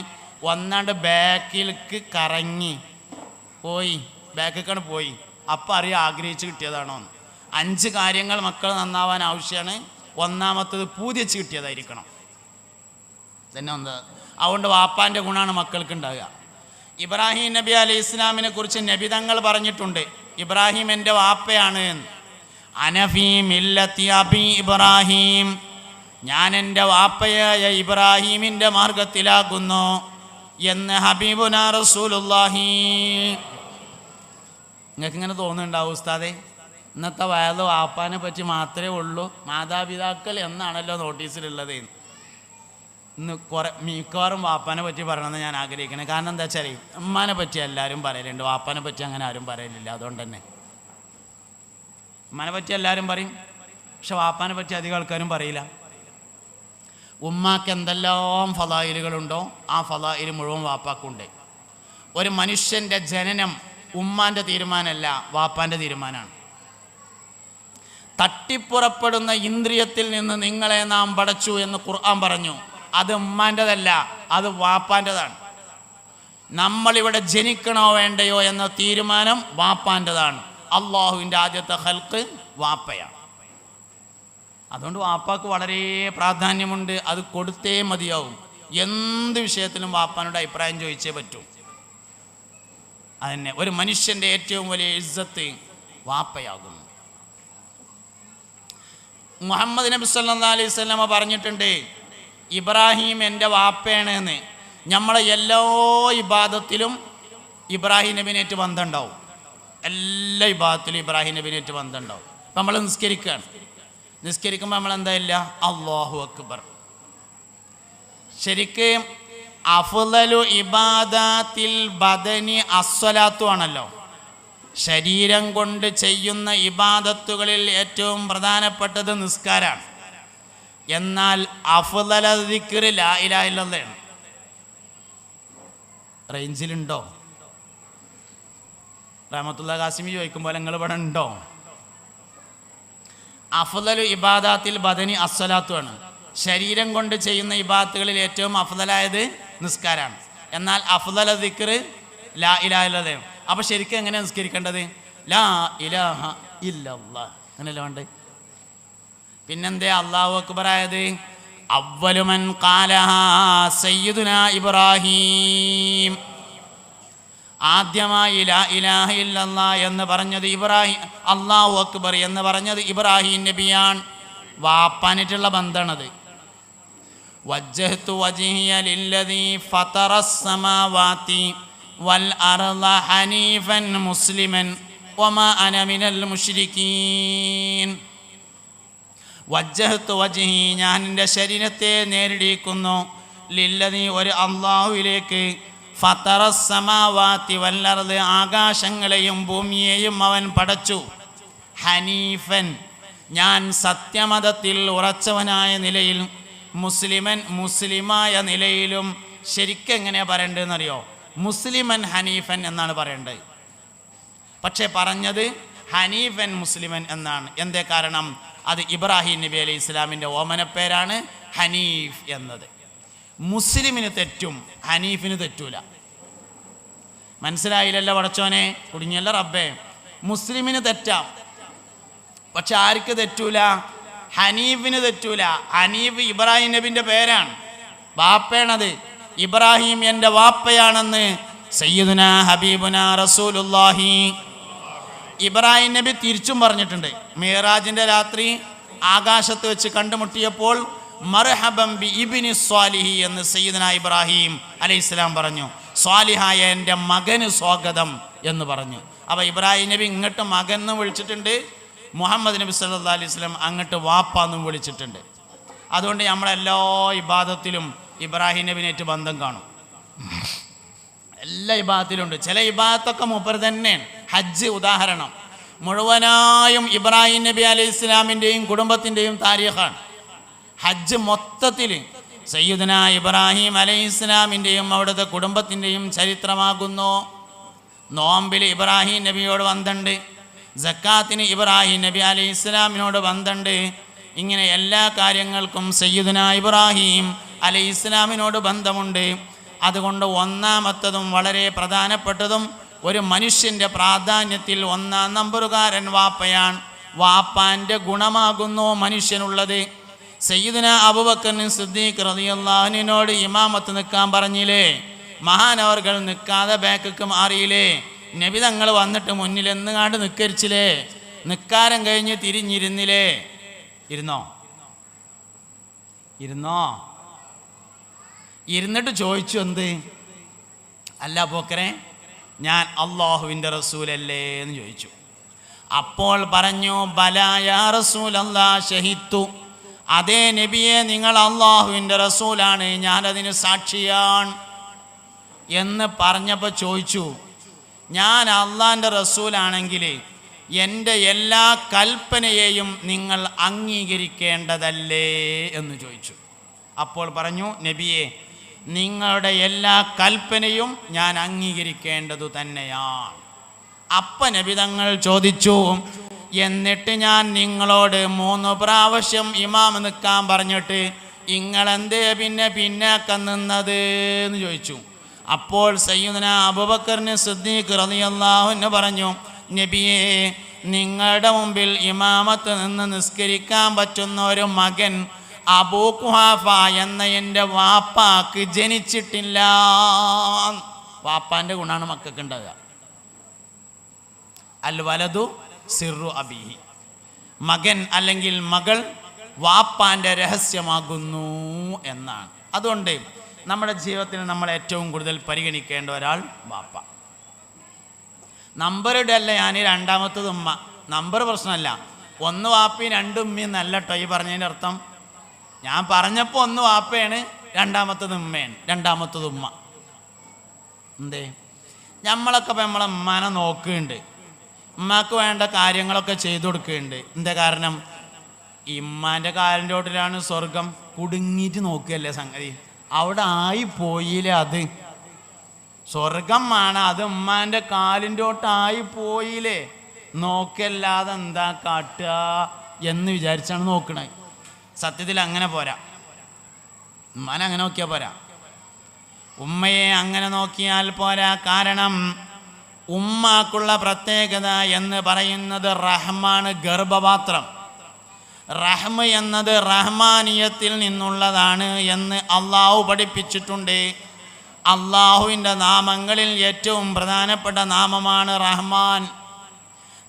ഒന്നാണ്ട് ബാക്കിലേക്ക് കറങ്ങി പോയി, ബാക്കിലേക്കാണ് പോയി. അപ്പം അറിയാം ആഗ്രഹിച്ച് കിട്ടിയതാണോന്ന്. 5 കാര്യങ്ങൾ മക്കൾ നന്നാവാൻ ആവശ്യമാണ്. ഒന്നാമത്തത് പൂതിച്ച് കിട്ടിയതായിരിക്കണം. തന്നെ എന്താ? അതുകൊണ്ട് വാപ്പാൻ്റെ ഗുണമാണ് മക്കൾക്ക് ഉണ്ടാകുക. ഇബ്രാഹിം നബി അലൈഹി ഇസ്ലാമിനെ കുറിച്ച് നബി തങ്ങൾ പറഞ്ഞിട്ടുണ്ട്, ഇബ്രാഹിം എൻ്റെ വാപ്പയാണ് എന്ന്. അനഫീ മില്ലത്തി അബി ഇബ്രാഹിം, ഞാൻ എൻ്റെ വാപ്പയായ ഇബ്രാഹിമിൻ്റെ മാർഗത്തിലാകുന്നു എന്ന് ഹബീബുനാ റസൂലുള്ളാഹി. നിങ്ങൾക്ക് ഇങ്ങനെ തോന്നുന്നുണ്ടാവും, ഉസ്താദേ ഇന്നത്തെ വയത് വാപ്പാനെ പറ്റി മാത്രമേ ഉള്ളൂ, മാതാപിതാക്കൾ എന്നാണല്ലോ നോട്ടീസിലുള്ളത്. ഇന്ന് മിക്കവാറും വാപ്പാനെ പറ്റി പറയണമെന്ന് ഞാൻ ആഗ്രഹിക്കണേ. കാരണം എന്താ വെച്ചാൽ ഉമ്മാനെ പറ്റി എല്ലാവരും പറയലുണ്ട്, വാപ്പാനെ പറ്റി അങ്ങനെ ആരും പറയലില്ല. അതുകൊണ്ട് തന്നെ ഉമ്മാനെ പറ്റി എല്ലാവരും പറയും, പക്ഷെ വാപ്പാനെ പറ്റി അധികം ആൾക്കാരും പറയില്ല. ഉമ്മാക്ക് എന്തെല്ലാം ഫളായിലുകളുണ്ടോ ആ ഫളായിൽ മുഴുവൻ വാപ്പാക്കുണ്ട്. ഒരു മനുഷ്യൻ്റെ ജനനം ഉമ്മാൻ്റെ തീരുമാനമല്ല, വാപ്പാൻ്റെ തീരുമാനമാണ്. തട്ടിപ്പുറപ്പെടുന്ന ഇന്ദ്രിയത്തിൽ നിന്ന് നിങ്ങളെ നാം പടച്ചു എന്ന് ഖുർആൻ പറഞ്ഞു. അത് ഉമ്മാൻ്റെതല്ല, അത് വാപ്പാൻ്റെതാണ്. നമ്മളിവിടെ ജനിക്കണോ വേണ്ടയോ എന്ന തീരുമാനം വാപ്പാൻ്റെതാണ്. അള്ളാഹുവിൻ്റെ ആദ്യത്തെ ഖൽഖ് വാപ്പയാണ്. അതുകൊണ്ട് വാപ്പാക്ക് വളരെ പ്രാധാന്യമുണ്ട്. അത് കൊടുത്തേ മതിയാവും. എന്ത് വിഷയത്തിലും വാപ്പാനോട് അഭിപ്രായം ചോദിച്ചേ പറ്റൂ. അതന്നെ ഒരു മനുഷ്യൻ്റെ ഏറ്റവും വലിയ ഇസ്സത്ത് വാപ്പയാകുന്നു. മുഹമ്മദ് നബി സല്ലല്ലാഹു അലൈഹി വസല്ലമ പറഞ്ഞിട്ടുണ്ട്, ഇബ്രാഹിം എൻ്റെ വാപ്പയാണ് എന്ന്. നമ്മളെ എല്ലാ ഇബാദത്തിലും ഇബ്രാഹിം നബിനേറ്റ് ബന്ധമുണ്ടാവും. എല്ലാ ഇബാദത്തിലും ഇബ്രാഹിം നബിനേറ്റ് ബന്ധമുണ്ടാവും. അപ്പം നമ്മൾ നിസ്കരിക്കുമ്പോൾ നമ്മൾ എന്താ ഇല്ല അല്ലാഹു അക്ബർ. ശരിക്കും അഫ്ളലു ഇബാദാത്തിൽ ബദനി അസ്സലാത്തു ആണല്ലോ. ശരീരം കൊണ്ട് ചെയ്യുന്ന ഇബാദത്തുകളിൽ ഏറ്റവും പ്രധാനപ്പെട്ടത് നിസ്കാരാണ്. എന്നാൽ അഫ്ളല ദിക്ർ ലാ ഇലാഹ ഇല്ലല്ലാഹ്. റേഞ്ചിലുണ്ടോ? റഹ്മത്തുള്ളാഹി ഖാസിമി ചോദിക്കുമ്പോൾ നിങ്ങൾ ഇവിടെ ഉണ്ടോ? അഫ്ളലു ഇബാദാത്തിൽ ബദനി അസ്സലാത്തു ആണ്. ശരീരം കൊണ്ട് ചെയ്യുന്ന ഇബാദത്തുകളിൽ ഏറ്റവും അഫ്ളലായത് നിസ്കാരാണ്. എന്നാൽ അഫ്ളല ദിക്ർ ലാ ഇലാഹ ഇല്ലല്ലാഹ്. അപ്പോൾ ശരിക്കും എങ്ങനെ നിസ്കരിക്കേണ്ടത്? ലാ ഇലാഹ ഇല്ലല്ലാഹ് അങ്ങനെയല്ല വേണ്ടത്. പിന്നെന്തേ അല്ലാഹു അക്ബർ ആയത്? അവ്വലു മൻ ഖാലഹാ സയ്യിദുനാ ഇബ്രാഹിം. ആദ്യമായി ലാ ഇലാഹ ഇല്ലല്ലാഹ് എന്ന് പറഞ്ഞത് ഇബ്രാഹിം, അല്ലാഹു അക്ബർ എന്ന് പറഞ്ഞത് ഇബ്രാഹിം നബിയാണ്. വാപ്പാനായിട്ടുള്ള ബന്ധമാണത്. വജ്ജഹ്തു വജ്ഹിയ ലില്ലദീ ഫതറസ് സമാവാതി വൽ അർള ഹനീഫൻ മുസ്ലിമൻ വമാ അന മിനൽ മുശ്രിക്കീൻ. വജ്ജഹ്തു വജ്ഹി ഞാൻ എൻ്റെ ശരീരത്തെ നേരിടിക്കുന്നു, ലില്ലദീ ഒരു അല്ലാഹുവിലേക്ക്, ഫതറസ് സമാവാതി വൽ അർള ആകാശങ്ങളെയും ഭൂമിയെയും അവൻ പടച്ചു, ഹനീഫൻ ഞാൻ സത്യമതത്തിൽ ഉറച്ചവനായ നിലയിൽ, മുസ്ലിമൻ മുസ്ലിമായ നിലയിലും. ശരിക്കും എങ്ങനെയാണ് പറയേണ്ടതെന്നറിയോ? മുസ്ലിമൻ ഹനീഫൻ എന്നാണ് പറയേണ്ടത്. പക്ഷേ പറഞ്ഞത് ഹനീഫൻ മുസ്ലിമൻ എന്നാണ്. എന്തേ കാരണം? അത് ഇബ്രാഹിം നബി അലൈഹി ഇസ്ലാമിൻ്റെ ഓമനപ്പേരാണ് ഹനീഫ് എന്നത്. മുസ്ലിമിന് തെറ്റും, ഹനീഫിന് തെറ്റൂല. മനസ്സിലായില്ലല്ലോ പടച്ചോനെ? കുടുങ്ങിയല്ല റബ്ബേ. മുസ്ലിമിന് തെറ്റാം, പക്ഷെ ആർക്ക് തെറ്റൂല? ഹനീഫിന് തെറ്റൂല. ഹനീഫ് ഇബ്രാഹിം നബിൻ്റെ പേരാണ്, വാപ്പയാണത്. ഇബ്രാഹിം എൻ്റെ വാപ്പയാണെന്ന് സയ്യിദുനാ ഹബീബുനാ റസൂലുള്ളാഹി ഇബ്രാഹിം നബി തിരിച്ചും പറഞ്ഞിട്ടുണ്ട്. മിഅ്റാജിൻ്റെ രാത്രി ആകാശത്ത് വെച്ച് കണ്ടുമുട്ടിയപ്പോൾ മർഹബൻ ബി ഇബ്നി സ്വാലിഹി എന്ന് സയ്യിദുനാ ഇബ്രാഹിം അലൈഹിസ്സലാം പറഞ്ഞു. സ്വാലിഹായ എൻ്റെ മകന് സ്വാഗതം എന്ന് പറഞ്ഞു. അപ്പോൾ ഇബ്രാഹിം നബി ഇങ്ങോട്ട് മകൻ എന്ന് വിളിച്ചിട്ടുണ്ട്, മുഹമ്മദ് നബി സല്ലല്ലാഹു അലൈഹി വസല്ലം അങ്ങോട്ട് വാപ്പാന്നും വിളിച്ചിട്ടുണ്ട്. അതുകൊണ്ട് നമ്മളെല്ലാ ഇബാദത്തിലും ഇബ്രാഹിം നബിനേറ്റ് ബന്ധം കാണും. എല്ലാ ഇബാദത്തിലുണ്ട്. ചില ഇബാദത്തൊക്കെ മൂപ്പർ തന്നെയാണ്. ഹജ്ജ് ഉദാഹരണം, മുഴുവനായും ഇബ്രാഹിം നബി അലൈഹി ഇസ്ലാമിൻ്റെയും കുടുംബത്തിൻ്റെയും താരീഖാണ്. ഹജ്ജ് മൊത്തത്തിൽ സയ്യിദുനാ ഇബ്രാഹിം അലൈഹി ഇസ്ലാമിൻ്റെയും അവിടുത്തെ കുടുംബത്തിൻ്റെയും ചരിത്രമാകുന്നു. നോമ്പിൽ ഇബ്രാഹിം നബിയോട് ബന്ധമുണ്ട്, സക്കാത്തിന് ഇബ്രാഹിം നബി അലൈഹി ഇസ്ലാമിനോട് ബന്ധമുണ്ട്. ഇങ്ങനെ എല്ലാ കാര്യങ്ങൾക്കും സയ്യിദുനാ ഇബ്രാഹിം അലൈഹി ഇസ്ലാമിനോട് ബന്ധമുണ്ട്. അതുകൊണ്ട് ഒന്നാമത്തതും വളരെ പ്രധാനപ്പെട്ടതും ഒരു മനുഷ്യൻ്റെ പ്രാധാന്യത്തിൽ ഒന്നാം നമ്പറുകാരൻ വാപ്പയാണ്. വാപ്പാൻ്റെ ഗുണമാകുന്നു മനുഷ്യനുള്ളത്. സയ്യിദുനാ അബൂബക്കർ സിദ്ദീഖ് റളിയല്ലാഹു അൻഹുവിനോട് ഇമാമത്ത് നിൽക്കാൻ പറഞ്ഞില്ലേ? മഹാനവർകൾ നിൽക്കാതെ ബാക്കിക്ക് മാറിയില്ലേ? നബി തങ്ങൾ വന്നിട്ട് മുന്നിൽ എന്നുകാണ്ട് നിക്കരിച്ചില്ലേ? നിക്കാരം കഴിഞ്ഞ് തിരിഞ്ഞിരുന്നില്ലേ? ഇരുന്നിട്ട് ചോദിച്ചു, എന്ത്? അല്ല പോക്കരെ, ഞാൻ അല്ലാഹുവിൻ്റെ റസൂലല്ലേ എന്ന് ചോദിച്ചു. അപ്പോൾ പറഞ്ഞു, ബലാ യാ റസൂലല്ലാഹ് ഷഹിദ്തു. അതേ നബിയെ, നിങ്ങൾ അല്ലാഹുവിൻ്റെ റസൂലാണ്, ഞാനതിന് സാക്ഷിയാണ് എന്ന് പറഞ്ഞപ്പോൾ ചോദിച്ചു, ഞാൻ അള്ളാൻ്റെ റസൂലാണെങ്കിൽ എൻ്റെ എല്ലാ കൽപ്പനയെയും നിങ്ങൾ അംഗീകരിക്കേണ്ടതല്ലേ എന്ന് ചോദിച്ചു. അപ്പോൾ പറഞ്ഞു, നബിയെ, നിങ്ങളുടെ എല്ലാ കൽപ്പനയും ഞാൻ അംഗീകരിക്കേണ്ടതു തന്നെയാണ്. അപ്പം നബി തങ്ങൾ ചോദിച്ചു, എന്നിട്ട് ഞാൻ നിങ്ങളോട് 3 പ്രാവശ്യം ഇമാം നിൽക്കാൻ പറഞ്ഞിട്ട് നിങ്ങളെന്തേ പിന്നാക്കം നിന്നത് എന്ന് ചോദിച്ചു. അപ്പോൾ സയ്യിദുനാ അബൂബക്കർ സിദ്ദീഖ് റളിയല്ലാഹു അൻഹു പറഞ്ഞു, നബിയെ, നിങ്ങളുടെ മുമ്പിൽ ഇമാമത്ത് നിന്ന് നിസ്കരിക്കാൻ പറ്റുന്ന ഒരു മകൻ അബൂ ഖുഹാഫ എന്ന എൻ്റെ വാപ്പാക്ക് ജനിച്ചിട്ടില്ല. വാപ്പാൻ്റെ ഗുണമാണ് മക്കൾക്ക് ഉണ്ടാകുക. അൽ വലതു സിറു അബീഹി, മകൻ അല്ലെങ്കിൽ മകൾ വാപ്പാൻ്റെ രഹസ്യമാകുന്നു എന്നാണ്. അതുകൊണ്ട് നമ്മുടെ ജീവിതത്തിൽ നമ്മൾ ഏറ്റവും കൂടുതൽ പരിഗണിക്കേണ്ട ഒരാൾ വാപ്പ. നമ്പർ ഇടല്ല ഞാൻ, രണ്ടാമത്തത് ഉമ്മ. നമ്പർ പ്രശ്നമല്ല. ഒന്ന് വാപ്പയും രണ്ട് ഉമ്മയും നല്ല കേട്ടോ ഈ പറഞ്ഞതിൻ്റെ അർത്ഥം. ഞാൻ പറഞ്ഞപ്പോൾ ഒന്ന് വാപ്പയാണ്, രണ്ടാമത്തത് ഉമ്മയാണ്, രണ്ടാമത്തത് ഉമ്മ. എന്തേ നമ്മളൊക്കെ ഇപ്പം നമ്മളെ ഉമ്മാനെ നോക്കുന്നുണ്ട്, ഉമ്മാക്ക് വേണ്ട കാര്യങ്ങളൊക്കെ ചെയ്തു കൊടുക്കുന്നുണ്ട്. എന്താ കാരണം? ഇമ്മാൻ്റെ കാലിൻ്റെ ഓട്ടിലാണ് സ്വർഗം. കുടുങ്ങിയിട്ട് നോക്കുകയല്ലേ സംഗതി. അവിടെ ആയിപ്പോയില്ലേ അത് സ്വർഗം ആണ്, അത് ഉമ്മാൻ്റെ കാലിൻ്റെ ഓട്ടായി പോയില്ലേ, നോക്കല്ലാതെ എന്താ കാട്ടുക എന്ന് വിചാരിച്ചാണ് നോക്കണേ. സത്യത്തിൽ അങ്ങനെ പോരാ. ഉമ്മാനെ അങ്ങനെ നോക്കിയാൽ പോരാ, ഉമ്മയെ അങ്ങനെ നോക്കിയാൽ പോരാ. കാരണം ഉമ്മാക്കുള്ള പ്രത്യേകത എന്ന് പറയുന്നത് റഹ്മാണ്, ഗർഭപാത്രം. റഹ്മ എന്നത് റഹ്മാനിയത്തിൽ നിന്നുള്ളതാണ് എന്ന് അള്ളാഹു പഠിപ്പിച്ചിട്ടുണ്ട്. അള്ളാഹുവിൻ്റെ നാമങ്ങളിൽ ഏറ്റവും പ്രധാനപ്പെട്ട നാമമാണ് റഹ്മാൻ.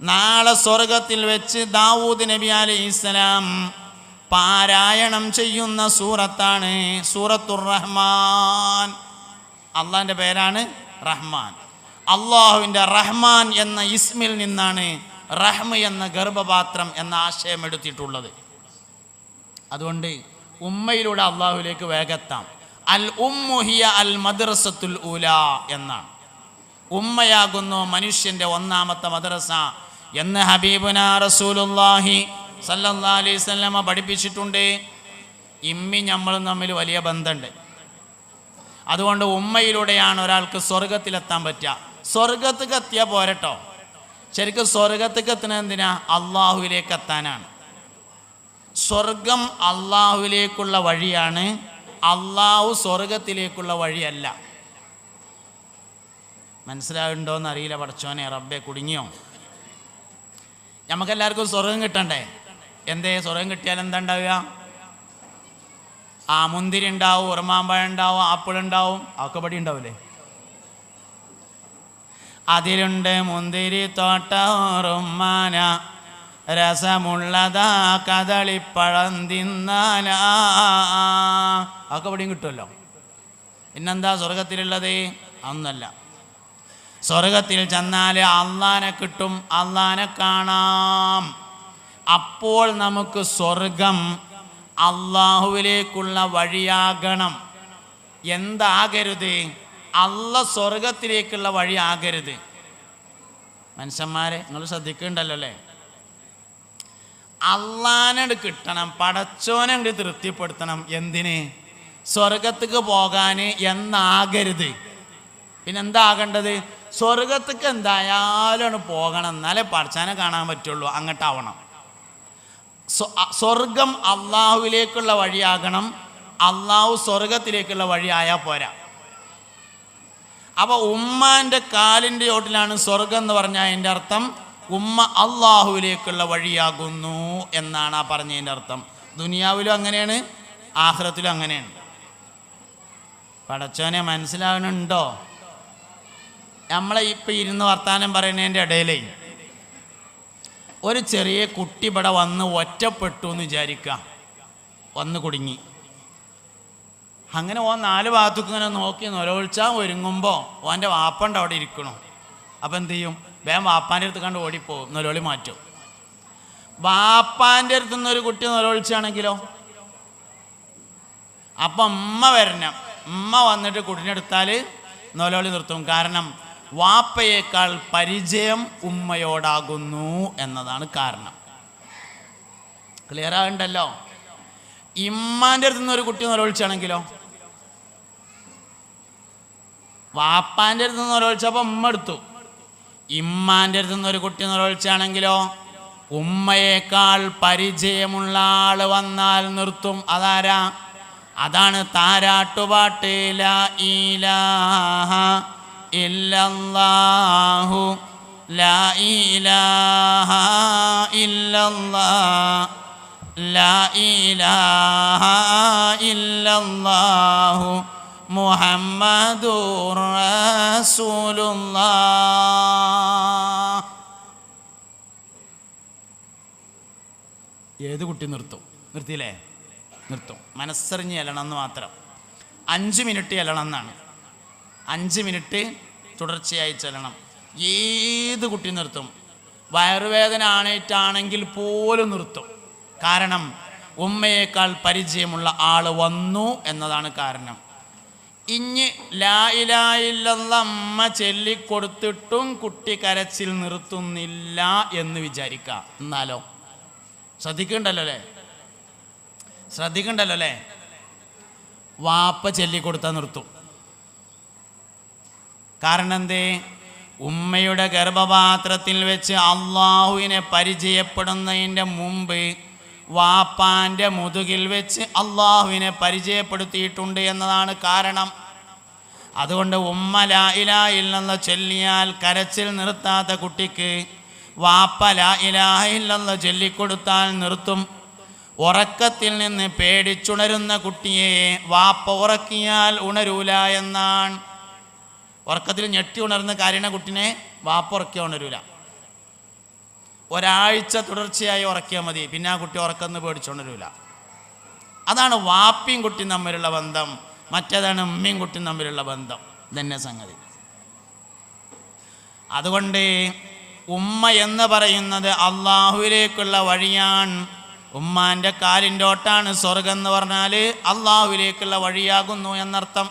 നാളെ സ്വർഗത്തിൽ വെച്ച് ദാവൂദ് നബി അലൈഹിസ്സലാം പാരായണം ചെയ്യുന്ന സൂറത്താണ് സൂറത്തുർ റഹ്മാൻ. അള്ളാഹിൻ്റെ പേരാണ് റഹ്മാൻ. അള്ളാഹുവിൻ്റെ റഹ്മാൻ എന്ന ഇസ്മിൽ നിന്നാണ് റഹ്മ എന്ന ഗർഭപാത്രം എന്ന ആശയം എടുത്തിട്ടുള്ളത്. അതുകൊണ്ട് ഉമ്മയിലൂടെ അള്ളാഹുവിലേക്ക് വേഗത്താം. അൽ ഉമ്മു ഹിയ അൽ മദ്രസത്തുൽ ഊലാ എന്നാണ്. ഉമ്മയാകുന്നു മനുഷ്യൻ്റെ ഒന്നാമത്തെ മദ്രസ എന്ന് ഹബീബുനാ റസൂലുള്ളാഹി സല്ലല്ലാഹു അലൈഹി വസല്ലമ പഠിപ്പിച്ചിട്ടുണ്ട്. ഇമ്മി നമ്മളും തമ്മിൽ വലിയ ബന്ധമുണ്ട്. അതുകൊണ്ട് ഉമ്മയിലൂടെയാണ് ഒരാൾക്ക് സ്വർഗത്തിലെത്താൻ പറ്റുക. സ്വർഗത്തേക്ക് എത്തിയാൽ പോരട്ടോ, ശരിക്കും സ്വർഗത്തേക്ക് എത്തുന്നത് എന്തിനാ? അള്ളാഹുവിലേക്ക് എത്താനാണ്. സ്വർഗം അള്ളാഹുവിലേക്കുള്ള വഴിയാണ്, അള്ളാഹു സ്വർഗത്തിലേക്കുള്ള വഴിയല്ല. മനസ്സിലാവുണ്ടോയെന്ന് അറിയില്ല. പടച്ചോനെ റബ്ബെ കുടുങ്ങിയോ? നമുക്കെല്ലാവർക്കും സ്വർഗം കിട്ടണ്ടേ? എന്തേ സ്വർഗം കിട്ടിയാൽ എന്താ ഉണ്ടാവുക? മുന്തിരി ഉണ്ടാവും, ഉറുമാമ്പഴം ഉണ്ടാവും, ആപ്പിൾ ഉണ്ടാവും, ഒക്കെ പടി ഉണ്ടാവില്ലേ? അതിലുണ്ട് മുന്തിരി തോട്ട ഉറുമാന, രസമുള്ളതാ കദളിപ്പഴം തിന്നാന, ഒക്കെ പടിയും കിട്ടുമല്ലോ. പിന്നെന്താ സ്വർഗത്തിലുള്ളത്? ഒന്നല്ല. സ്വർഗത്തിൽ ചെന്നാൽ അള്ളാനെ കിട്ടും, അള്ളാനെ കാണാം. അപ്പോൾ നമുക്ക് സ്വർഗം അള്ളാഹുവിലേക്കുള്ള വഴിയാകണം. എന്താകരുത്? സ്വർഗത്തിലേക്കുള്ള വഴി ആകരുത്. മനുഷ്യന്മാരെ നിങ്ങൾ ശ്രദ്ധിക്കുന്നുണ്ടല്ലോ അല്ലേ? അള്ളാനോട് കിട്ടണം, പടച്ചോനെ അങ്ങോട്ട് തൃപ്തിപ്പെടുത്തണം. എന്തിന്? സ്വർഗത്തേക്ക് പോകാൻ എന്നാകരുത്. പിന്നെന്താകേണ്ടത്? സ്വർഗത്തേക്ക് എന്തായാലും പോകണം, എന്നാലേ പടച്ചോനെ കാണാൻ പറ്റുള്ളൂ. അങ്ങോട്ടാവണം. സ്വർഗം അള്ളാഹുവിലേക്കുള്ള വഴിയാകണം, അള്ളാഹു സ്വർഗത്തിലേക്കുള്ള വഴിയായാൽ പോരാ. അപ്പോൾ ഉമ്മാൻ്റെ കാലിൻ്റെ ചോട്ടിലാണ് സ്വർഗം എന്ന് പറഞ്ഞാൽ അതിൻ്റെ അർത്ഥം ഉമ്മ അള്ളാഹുവിലേക്കുള്ള വഴിയാകുന്നു എന്നാണ് ആ പറഞ്ഞതിൻ്റെ അർത്ഥം. ദുനിയാവിലും അങ്ങനെയാണ്, ആഖിറത്തിലും അങ്ങനെയാണ്. പടച്ചോനെ മനസ്സിലാവുന്നുണ്ടോ? നമ്മളെ ഇപ്പം ഇരുന്ന് വർത്താനം പറയുന്നതിൻ്റെ ഇടയിലേ ഒരു ചെറിയ കുട്ടി ഇവിടെ വന്ന് ഒറ്റപ്പെട്ടു എന്ന് വിചാരിക്കുക, വന്ന് കുടുങ്ങി. അങ്ങനെ ഓൻ നാല് ഭാഗത്തേക്ക് ഇങ്ങനെ നോക്കി നൊലോളിച്ചാൽ ഒരുങ്ങുമ്പോൾ ഓൻ്റെ വാപ്പൻ്റെ അവിടെ ഇരിക്കണു. അപ്പം എന്ത് ചെയ്യും? വേഗം വാപ്പാൻ്റെ അടുത്ത് കണ്ട് ഓടിപ്പോവും, നൊലോളി മാറ്റും. വാപ്പാൻ്റെ അടുത്ത് നിന്നൊരു കുട്ടി നൊലോളിച്ചാണെങ്കിലോ? അപ്പം ഉമ്മ വരണം. ഉമ്മ വന്നിട്ട് കുട്ടിനെടുത്താൽ നൊലോളി നിർത്തും. കാരണം വാപ്പയേക്കാൾ പരിചയം ഉമ്മയോടാകുന്നു എന്നതാണ് കാരണം. ക്ലിയർ ആകണ്ടല്ലോ? ഇമ്മാൻ്റെ അടുത്ത് നിന്നൊരു കുട്ടി നൊലോളിച്ചാണെങ്കിലോ? വാപ്പാൻ്റെ അടുത്ത് നിന്ന് നൊലോളിച്ചപ്പോൾ ഉമ്മ എടുത്തു. ഇമ്മാൻ്റെ അടുത്ത് നിന്നൊരു കുട്ടി നൊലോളിച്ചാണെങ്കിലോ? ഉമ്മയേക്കാൾ പരിചയമുള്ള ആൾ വന്നാൽ നിർത്തും. അതാരാ? അതാണ് താരാട്ടുപാട്ട്. ലാ ഇലാഹ ഇല്ലല്ലാഹു ലാ ഇലാഹ ഇല്ലല്ലാഹ് ലാ ഇലാഹ ഇല്ലല്ലാഹു മുഹമ്മദുർ റസൂലുള്ളാഹ്. ഏത് കുട്ടി നിർത്തും? നിർത്തിയില്ലേ? നിർത്തും. മനസ്സറിഞ്ഞ് എല്ലണം എന്ന് മാത്രം. 5 മിനിറ്റ് എല്ലണം എന്നാണ്. 5 മിനിറ്റ് തുടർച്ചയായി ചെല്ലണം. ഏത് കുട്ടി നിർത്തും. വയറുവേദന ആണേറ്റാണെങ്കിൽ പോലും നിർത്തും. കാരണം ഉമ്മയേക്കാൾ പരിചയമുള്ള ആൾ വന്നു എന്നതാണ് കാരണം. ഇഞ്ഞ് ലാ ഇലാഹ ഇല്ലല്ലാഹ് അമ്മ ചൊല്ലിക്കൊടുത്തിട്ടും കുട്ടി കരച്ചിൽ നിർത്തുന്നില്ല എന്ന് വിചാരിക്കുക. എന്നാലോ ശ്രദ്ധിക്കണ്ടല്ലോ അല്ലേ? വാപ്പ ചൊല്ലിക്കൊടുത്താൽ നിർത്തും. കാരണം എന്തേ? ഉമ്മയുടെ ഗർഭപാത്രത്തിൽ വെച്ച് അള്ളാഹുവിനെ പരിചയപ്പെടുന്നതിൻ്റെ മുമ്പ് വാപ്പാൻ്റെ മുതുകിൽ വെച്ച് അള്ളാഹുവിനെ പരിചയപ്പെടുത്തിയിട്ടുണ്ട് എന്നതാണ് കാരണം. അതുകൊണ്ട് ഉമ്മ ലാ ഇലാഹ ഇല്ലല്ലാഹ് ചൊല്ലിയാൽ കരച്ചിൽ നിർത്താത്ത കുട്ടിക്ക് വാപ്പ ലാ ഇലാഹ ഇല്ലല്ലാഹ് ചൊല്ലിക്കൊടുത്താൽ നിർത്തും. ഉറക്കത്തിൽ നിന്ന് പേടിച്ചുണരുന്ന കുട്ടിയെ വാപ്പ ഉറക്കിയാൽ ഉണരൂല എന്നാണ്. ഉറക്കത്തിൽ ഞെട്ടി ഉണർന്ന് കരയുന്ന കുട്ടിനെ വാപ്പ ഉറക്കിയാൽ ഉണരൂല. ഒരാഴ്ച തുടർച്ചയായി ഉറക്കിയാൽ മതി, പിന്നെ ആ കുട്ടി ഉറക്കന്ന് പേടിച്ചുണരൂല. അതാണ് വാപ്പയും കുട്ടിയും തമ്മിലുള്ള ബന്ധം. മറ്റേതാണ് ഉമ്മയും കുട്ടിയും തമ്മിലുള്ള ബന്ധം. ഇതന്നെ സംഗതി. അതുകൊണ്ട് ഉമ്മ എന്ന് പറയുന്നത് അള്ളാഹുവിലേക്കുള്ള വഴിയാണ്. ഉമ്മാൻ്റെ കാലിൻ്റെ ഓട്ടാണ് സ്വർഗം എന്ന് പറഞ്ഞാൽ അള്ളാഹുവിലേക്കുള്ള വഴിയാകുന്നു എന്നർത്ഥം.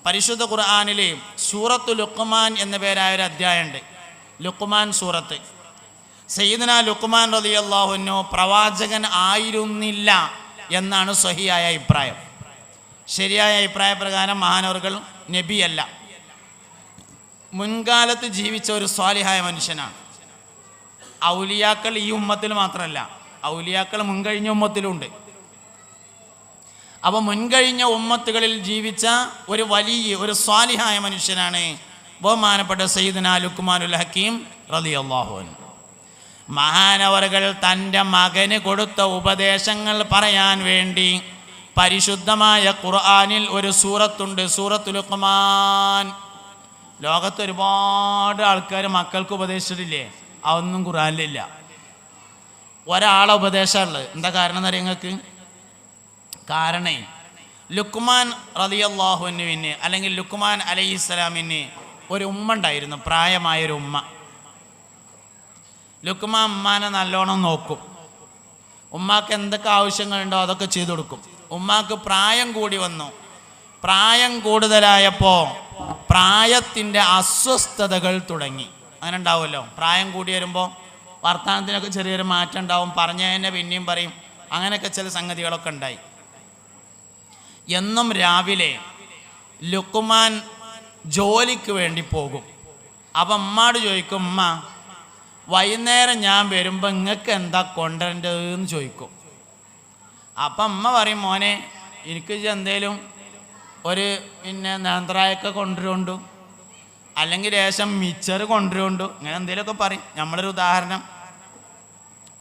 പരിശുദ്ധ ഖുർആനിൽ സൂറത്തു ലുഖ്മാൻ എന്ന പേരായ ഒരു അധ്യായമുണ്ട്. ലുഖ്മാൻ സൂറത്ത്. സയ്യിദുനാ ലുഖ്മാൻ റളിയല്ലാഹു അൻഹു പ്രവാചകൻ ആയിരുന്നില്ല എന്നാണ് സ്വഹിയായ അഭിപ്രായം. ശരിയായ അഭിപ്രായ പ്രകാരം മഹാനവറുകൾ നബിയല്ല, മുൻകാലത്ത് ജീവിച്ച ഒരു സ്വാലിഹായ മനുഷ്യനാണ്. ഔലിയാക്കൾ ഈ ഉമ്മത്തിൽ മാത്രമല്ല, ഔലിയാക്കൾ മുൻകഴിഞ്ഞ ഉമ്മത്തിലുണ്ട്. അപ്പോൾ മുൻകഴിഞ്ഞ ഉമ്മത്തുകളിൽ ജീവിച്ച ഒരു വലിയ ഒരു സ്വാലിഹായ മനുഷ്യനാണ് ബഹുമാനപ്പെട്ട സയ്യിദുനാ ലുഖ്മാനുൽ ഹക്കീം റളിയല്ലാഹു അൻഹു. മഹാനവറുകൾ തൻ്റെ മകന് കൊടുത്ത ഉപദേശങ്ങൾ പറയാൻ വേണ്ടി പരിശുദ്ധമായ ഖുർആനിൽ ഒരു സൂറത്തുണ്ട്, സൂറത്തുൽ ലുഖ്മാൻ. ലോകത്ത് ഒരുപാട് ആൾക്കാർ മക്കൾക്ക് ഉപദേശിച്ചിട്ടില്ലേ? അതൊന്നും ഖുർആനിലില്ല. ഒരാളെ ഉപദേശമുള്ളത്. എന്താ കാരണം എന്നറിയാം നിങ്ങൾക്ക്? കാരണം ലുഖ്മാൻ റളിയല്ലാഹു അൻഹുവിന് അല്ലെങ്കിൽ ലുഖ്മാൻ അലൈഹിസ്സലാമിന് ഒരു ഉമ്മ ഉണ്ടായിരുന്നു, പ്രായമായൊരു ഉമ്മ. ലുഖ്മാൻ ഉമ്മാനെ നല്ലോണം നോക്കും. ഉമ്മാക്ക് എന്തൊക്കെ ആവശ്യങ്ങളുണ്ടോ അതൊക്കെ ചെയ്തു കൊടുക്കും. ഉമ്മാക്ക് പ്രായം കൂടി വന്നു. പ്രായം കൂടുതലായപ്പോൾ പ്രായത്തിൻ്റെ അസ്വസ്ഥതകൾ തുടങ്ങി. അങ്ങനെ ഉണ്ടാവുമല്ലോ, പ്രായം കൂടി വരുമ്പോൾ വർത്തമാനത്തിനൊക്കെ ചെറിയൊരു മാറ്റം ഉണ്ടാവും. പറഞ്ഞ തന്നെ പിന്നെയും പറയും. അങ്ങനെയൊക്കെ ചില സംഗതികളൊക്കെ ഉണ്ടായി. എന്നും രാവിലെ ലുഖ്മാൻ ജോലിക്ക് വേണ്ടി പോകും. അപ്പം അമ്മാട് ചോദിക്കും, ഉമ്മ വൈകുന്നേരം ഞാൻ വരുമ്പോൾ നിങ്ങൾക്ക് എന്താ കൊണ്ടുവരേണ്ടതെന്ന് ചോദിക്കും. അപ്പം അമ്മ പറയും, മോനെ എനിക്ക് എന്തേലും ഒരു നേന്ത്രായൊക്കെ കൊണ്ടുവരുകൊണ്ടു, അല്ലെങ്കിൽ ലേശം മിച്ചർ കൊണ്ടുവരുകൊണ്ടു, ഇങ്ങനെ എന്തെങ്കിലുമൊക്കെ പറയും. നമ്മളൊരു ഉദാഹരണം.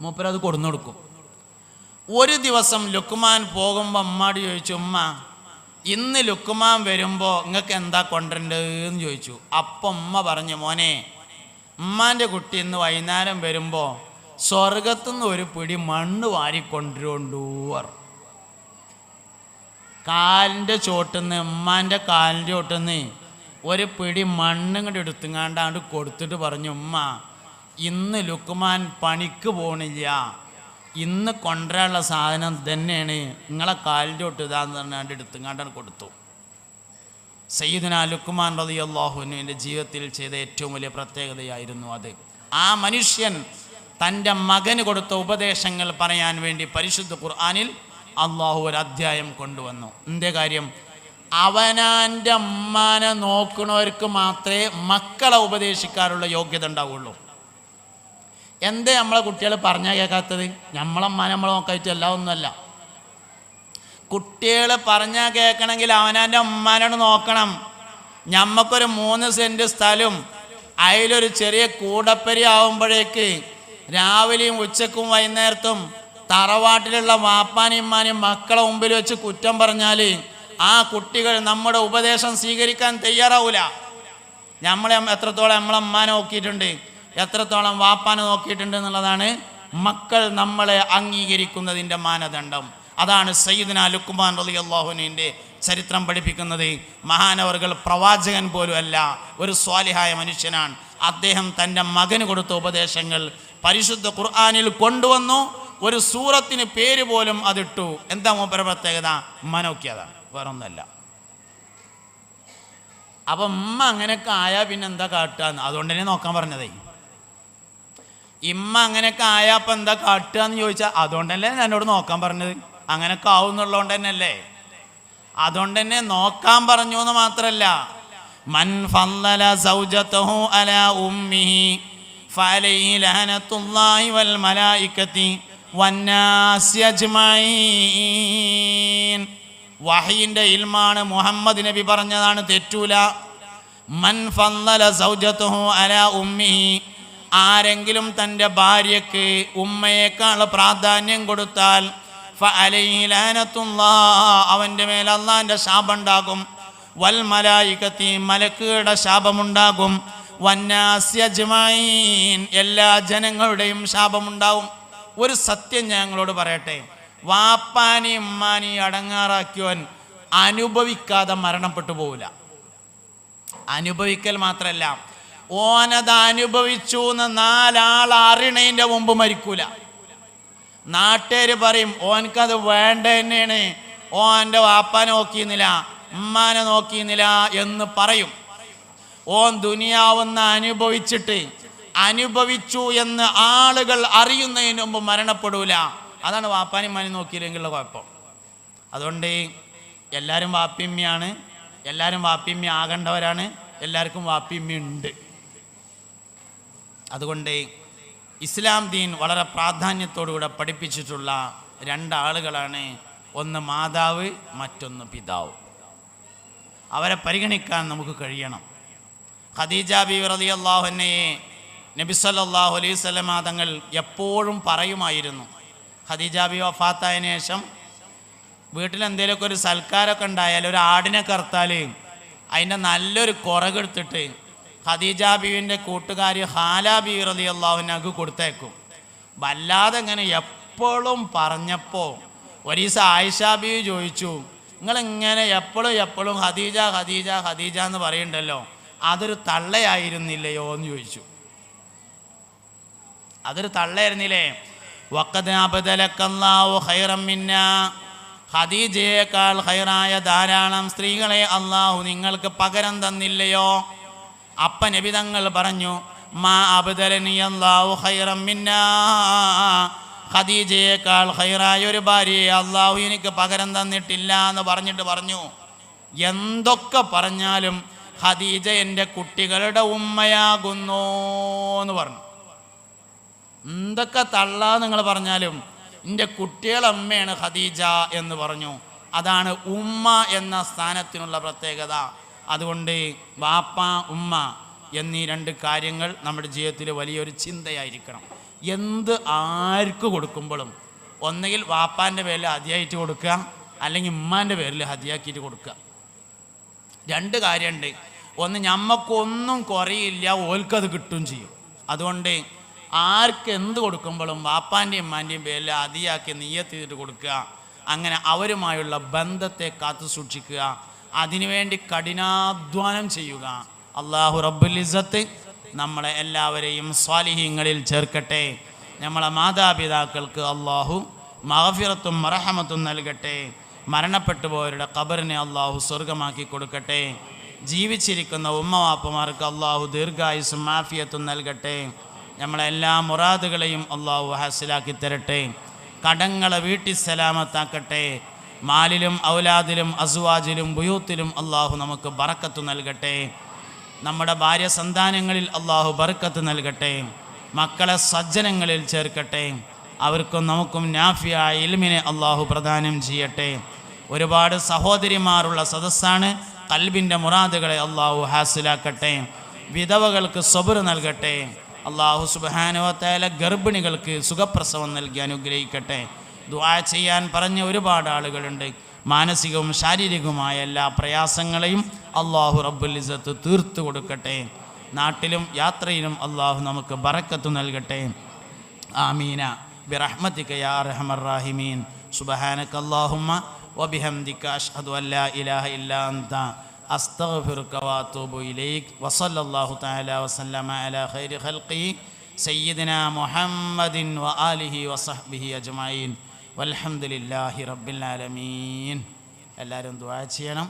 മൂപ്പരത് കൊടുന്നു കൊടുക്കും. ഒരു ദിവസം ലുഖ്മാൻ പോകുമ്പോൾ അമ്മാട് ചോദിച്ചു, ഉമ്മ ഇന്ന് ലുഖ്മാൻ വരുമ്പോൾ നിങ്ങൾക്ക് എന്താ കൊണ്ടുവരേണ്ടതെന്ന് ചോദിച്ചു. അപ്പം ഉമ്മ പറഞ്ഞു, മോനെ ഉമ്മാൻ്റെ കുട്ടി ഇന്ന് വൈകുന്നേരം വരുമ്പോൾ സ്വർഗത്തുനിന്ന് ഒരു പിടി മണ്ണ് വാരിക്കൊണ്ടുവരുകൊണ്ടൂർ. കാലിൻ്റെ ചോട്ടുന്ന്, ഉമ്മാൻ്റെ കാലിൻ്റെ ചോട്ടുന്ന് ഒരു പിടി മണ്ണും കൂടി എടുത്തുങ്ങാണ്ടാണ്ട് കൊടുത്തിട്ട് പറഞ്ഞു, ഉമ്മ ഇന്ന് ലുഖ്മാൻ പണിക്ക് പോകണില്ല, ഇന്ന് കൊണ്ടുവരാനുള്ള സാധനം തന്നെയാണ്, നിങ്ങളെ കാലിൻ്റെ തൊട്ട് ഇതാന്ന് പറഞ്ഞാണ്ട് എടുത്തുങ്ങാണ്ടാണ് കൊടുത്തു. സയ്യിദുനാ ലുഖ്മാൻ റളിയല്ലാഹു അൻഹുവിൻ്റെ ജീവിതത്തിൽ ചെയ്ത ഏറ്റവും വലിയ പ്രത്യേകതയായിരുന്നു അത്. ആ മനുഷ്യൻ തൻ്റെ മകന് കൊടുത്ത ഉപദേശങ്ങൾ പറയാൻ വേണ്ടി പരിശുദ്ധ ഖുർആനിൽ അള്ളാഹു ഒരു അധ്യായം കൊണ്ടുവന്നു. എന്തേ കാര്യം? അവനാൻ്റെ അമ്മാനെ നോക്കുന്നവർക്ക് മാത്രമേ മക്കളെ ഉപദേശിക്കാനുള്ള യോഗ്യത ഉണ്ടാവുള്ളൂ. എന്തേ നമ്മളെ കുട്ടികൾ പറഞ്ഞാൽ കേൾക്കാത്തത്? നമ്മളമ്മ നമ്മളെ നോക്കായിട്ട് എല്ലാം ഒന്നുമല്ല. കുട്ടികൾ പറഞ്ഞാൽ കേൾക്കണമെങ്കിൽ അവനാൻ്റെ അമ്മാനോട് നോക്കണം. ഞമ്മക്കൊരു 3 സെൻറ്റ് സ്ഥലം അതിലൊരു ചെറിയ കൂടപ്പരി ആവുമ്പോഴേക്ക് രാവിലെയും ഉച്ചക്കും വൈകുന്നേരത്തും തറവാട്ടിലുള്ള വാപ്പാനെയും ഉമ്മാനെയും മക്കളെ മുമ്പിൽ വെച്ച് കുറ്റം പറഞ്ഞാൽ ആ കുട്ടികൾ നമ്മുടെ ഉപദേശം സ്വീകരിക്കാൻ തയ്യാറാവില്ല. നമ്മളെ എത്രത്തോളം നമ്മളെ അമ്മാനെ നോക്കിയിട്ടുണ്ട്, എത്രത്തോളം വാപ്പാനെ നോക്കിയിട്ടുണ്ട് എന്നുള്ളതാണ് മക്കൾ നമ്മളെ അംഗീകരിക്കുന്നതിൻ്റെ മാനദണ്ഡം. അതാണ് സയ്യിദുനാ ലുഖ്മാൻ റളിയല്ലാഹുവിൻ്റെ ചരിത്രം പഠിപ്പിക്കുന്നത്. മഹാനവർകൾ പ്രവാചകൻ പോലും അല്ല, ഒരു സ്വാലിഹായ മനുഷ്യനാണ്. അദ്ദേഹം തൻ്റെ മകന് കൊടുത്ത ഉപദേശങ്ങൾ പരിശുദ്ധ ഖുർആനിൽ കൊണ്ടുവന്നു. ഒരു സൂറത്തിന് പേര് പോലും അതിട്ടു. എന്താ മൂപ്പര പ്രത്യേകത? മനോക്കിയതാണ്, വേറൊന്നല്ല. അപ്പം ഉമ്മ അങ്ങനെയൊക്കെ ആയാൽ പിന്നെ എന്താ കാട്ടുകയെന്ന് അതുകൊണ്ട് തന്നെ നോക്കാൻ പറഞ്ഞതേ. ഇമ്മ അങ്ങനെയൊക്കെ ആയാൽ അപ്പം എന്താ കാട്ടുക എന്ന് ചോദിച്ചാൽ അതുകൊണ്ടല്ലേ എന്നോട് നോക്കാൻ പറഞ്ഞത്. അങ്ങനെയൊക്കെ ആവും എന്നുള്ളതുകൊണ്ട് തന്നെ അല്ലേ, അതുകൊണ്ട് തന്നെ നോക്കാൻ പറഞ്ഞു എന്ന് മാത്രമല്ല. മൻ ഫളല സൗജതഹു അലാ ഉമ്മിഹി ഫഅലൈഹി ലഅനത്തുല്ലാഹി വൽ മലായികതി വന്നാസി അജ്മഈൻ. വഹയിൻ്റെ ഇൽമാണ്, മുഹമ്മദ് നബി പറഞ്ഞതാണ്, തെറ്റൂല. മൻ ഫളല സൗജതഹു അലാ ഉമ്മിഹി, ആരെങ്കിലും തൻ്റെ ഭാര്യയ്ക്ക് ഉമ്മയേക്കാൾ പ്രാധാന്യം കൊടുത്താൽ ഫഅലൈഹി ലഅനത്തുല്ലാഹ്, അവൻ്റെ മേൽ അല്ലാഹുവിൻ്റെ ശാപമുണ്ടാകും. വൽ മലായികത്തി, മലക്കുകളുടെ ശാപമുണ്ടാകും. വന്നാസി അജ്മഈൻ, എല്ലാ ജനങ്ങളുടെയും ശാപമുണ്ടാകും. ഒരു സത്യം ഞങ്ങളോട് പറയട്ടെ, വാപ്പാനി ഉമ്മാനി അടങ്ങാറാക്കിയവൻ അനുഭവിക്കാതെ മരണപ്പെട്ടു പോവില്ല. അനുഭവിക്കൽ മാത്രമല്ല, ഓനത് അനുഭവിച്ചു എന്ന് 4 ആൾ അറിയണതിൻ്റെ മുമ്പ് മരിക്കൂല. നാട്ടുകാർ പറയും ഓനക്കത് വേണ്ട തന്നെയാണ്, ഓൻ്റെ വാപ്പാനെ നോക്കിയിരുന്നില്ല, ഉമ്മാനെ നോക്കിയിരുന്നില്ല എന്ന് പറയും. ഓൻ ദുനിയാവെന്ന് അനുഭവിച്ചു എന്ന് ആളുകൾ അറിയുന്നതിന് മുമ്പ് മരണപ്പെടൂല. അതാണ് വാപ്പാനും ഉമ്മാനും നോക്കിയില്ലെങ്കിലുള്ള കുഴപ്പം. അതുകൊണ്ട് എല്ലാവരും വാപ്പിയമ്മയാണ്, എല്ലാവരും വാപ്പിയമ്മ ആകേണ്ടവരാണ്, എല്ലാവർക്കും വാപ്പിയമ്മ ഉണ്ട്. അതുകൊണ്ട് ഇസ്ലാം ദീൻ വളരെ പ്രാധാന്യത്തോടുകൂടെ പഠിപ്പിച്ചിട്ടുള്ള 2 ആളുകളാണ്, ഒന്ന് മാതാവ്, മറ്റൊന്ന് പിതാവ്. അവരെ പരിഗണിക്കാൻ നമുക്ക് കഴിയണം. ഖദീജ ബീവി റളിയല്ലാഹു അൻഹയെ നബി സല്ലല്ലാഹു അലൈഹി വസല്ലം തങ്ങൾ എപ്പോഴും പറയുമായിരുന്നു. ഖദീജ ബീവി വഫാത്തായതിനു ശേഷം വീട്ടിലെന്തെങ്കിലുമൊക്കെ ഒരു സൽക്കാരമൊക്കെ ഉണ്ടായാൽ, ഒരു ആടിനെ കറുത്താൽ അതിൻ്റെ നല്ലൊരു കുറകെടുത്തിട്ട് ഖദീജ ബീവിൻ്റെ കൂട്ടുകാരി ഹാല ബീവി റളിയല്ലാഹു അൻഹയ്ക്ക് കൊടുത്തേക്കും. വല്ലാതെ ഇങ്ങനെ എപ്പോഴും പറഞ്ഞപ്പോൾ ഒരു ദിവസം ആയിഷ ബീവി ചോദിച്ചു, നിങ്ങളിങ്ങനെ എപ്പോഴും ഖദീജ ഖദീജ ഖദീജ എന്ന് പറയുന്നുണ്ടല്ലോ, അതൊരു തള്ളയായിരുന്നില്ലയോ എന്ന് ചോദിച്ചു. അതൊരു തള്ളയായിരുന്നില്ലേ? വഖദ് അബ്ദലക്കല്ലാഹു ഖൈറൻ മിന്നാ, ഖദീജയേക്കാൾ ഖൈറായ ധാരാളം സ്ത്രീകളെ അള്ളാഹു നിങ്ങൾക്ക് പകരം തന്നില്ലയോ? അപ്പ നബി തങ്ങൾ പറഞ്ഞു, മാ അബ്ദലനി അല്ലാഹു ഖൈറൻ മിന്നാ, ഖദീജയേക്കാൾ ഖൈറായ ഒരു ഭാര്യയെ അള്ളാഹു എനിക്ക് പകരം തന്നിട്ടില്ല എന്ന് പറഞ്ഞിട്ട് പറഞ്ഞു, എന്തൊക്കെ പറഞ്ഞാലും ഖദീജ എൻ്റെ കുട്ടികളുടെ ഉമ്മയാകുന്നു എന്ന് പറഞ്ഞു. എന്തൊക്കെ തള്ളാ നിങ്ങൾ പറഞ്ഞാലും എൻ്റെ കുട്ടികളുടെ അമ്മയാണ് ഖദീജ എന്ന് പറഞ്ഞു. അതാണ് ഉമ്മ എന്ന സ്ഥാനത്തിനുള്ള പ്രത്യേകത. അതുകൊണ്ട് വാപ്പ ഉമ്മ എന്നീ 2 കാര്യങ്ങൾ നമ്മുടെ ജീവിതത്തിൽ വലിയൊരു ചിന്തയായിരിക്കണം. എന്ത് ആർക്ക് കൊടുക്കുമ്പോഴും ഒന്നുകിൽ വാപ്പാൻ്റെ പേരിൽ ഹദിയായിട്ട് കൊടുക്കുക, അല്ലെങ്കിൽ ഉമ്മാൻ്റെ പേരിൽ ഹദിയാക്കിയിട്ട് കൊടുക്കുക. 2 കാര്യമുണ്ട്. ഒന്ന്, ഞമ്മക്കൊന്നും കുറയില്ല, ഓൽക്കത് കിട്ടും ചെയ്യും. അതുകൊണ്ട് ആർക്ക് എന്ത് കൊടുക്കുമ്പോഴും വാപ്പാൻ്റെയും ഉമ്മാൻ്റെയും പേരിൽ ഹദിയാക്കി നിയ്യത്ത് ചെയ്തിട്ട് കൊടുക്കുക. അങ്ങനെ അവരുമായുള്ള ബന്ധത്തെ കാത്തു സൂക്ഷിക്കുക, അതിനുവേണ്ടി കഠിനാധ്വാനം ചെയ്യുക. അല്ലാഹു റബ്ബുൽ ഇസ്സത്ത് നമ്മളെ എല്ലാവരെയും സ്വാലിഹീങ്ങളിൽ ചേർക്കട്ടെ. നമ്മളെ മാതാപിതാക്കൾക്ക് അല്ലാഹു മഗ്ഫിറത്തും മർഹമത്തും നൽകട്ടെ. മരണപ്പെട്ടു പോയവരുടെ ഖബറിനെ അല്ലാഹു സ്വർഗമാക്കി കൊടുക്കട്ടെ. ജീവിച്ചിരിക്കുന്ന ഉമ്മവാപ്പമാർക്ക് അല്ലാഹു ദീർഘായുസ്സും ആഫിയത്തും നൽകട്ടെ. നമ്മളെല്ലാ മുറാദുകളെയും അല്ലാഹു ഹാസിലാക്കി തരട്ടെ. കടങ്ങളെ വീട്ടി സലാമത്താക്കട്ടെ. മാലിലും ഔലാദിലും അസ്വാജിലും ബുയൂത്തിലും അല്ലാഹു നമുക്ക് ബറക്കത്ത് നൽകട്ടെ. നമ്മുടെ ഭാര്യ സന്താനങ്ങളിൽ അല്ലാഹു ബറക്കത്ത് നൽകട്ടെ. മക്കളെ സജ്ജനങ്ങളിൽ ചേർക്കട്ടെ. അവർക്കും നമുക്കും നാഫിയായ ഇൽമിനെ അല്ലാഹു പ്രദാനം ചെയ്യട്ടെ. ഒരുപാട് സഹോദരിമാരുള്ള സദസ്സാണ്. ഖൽബിൻ്റെ മുറാദുകളെ അല്ലാഹു ഹാസിലാക്കട്ടെ. വിധവകൾക്ക് സബ്ർ നൽകട്ടെ. അല്ലാഹു സുബ്ഹാനഹു വ തആല ഗർഭിണികൾക്ക് സുഖപ്രസവം നൽകി അനുഗ്രഹിക്കട്ടെ. ദുആ ചെയ്യാൻ പറഞ്ഞ ഒരുപാട് ആളുകളുണ്ട്. മാനസികവും ശാരീരികവുമായ എല്ലാ പ്രയാസങ്ങളെയും അല്ലാഹു റബ്ബുൽ ഇസ്സത്ത് തീർത്തു കൊടുക്കട്ടെ. നാട്ടിലും യാത്രയിലും അല്ലാഹു നമുക്ക് ബറക്കത്ത് നൽകട്ടെ. ആമീന ബിറഹ്മതിക യാ അർഹമർ റാഹിമീൻ. സുബ്ഹാനകല്ലാഹുമ്മ വബിഹംദിക അഷ്ഹദു അൻ ലാ ഇലാഹ ഇല്ലാ അൻത അസ്തഗ്ഫിറുക വഅതൂബു ഇലൈക്. വസല്ലല്ലാഹു തആല വസല്ലമ അലാ ഖൈരി ഖൽഖി സയ്യിദിനാ മുഹമ്മദിൻ വആലിഹി വസഹ്ബിഹി അജ്മഈൻ വൽഹംദുലില്ലാഹി റബ്ബിൽ ആലമീൻ. എല്ലാവരും ദുആ ചെയ്യണം.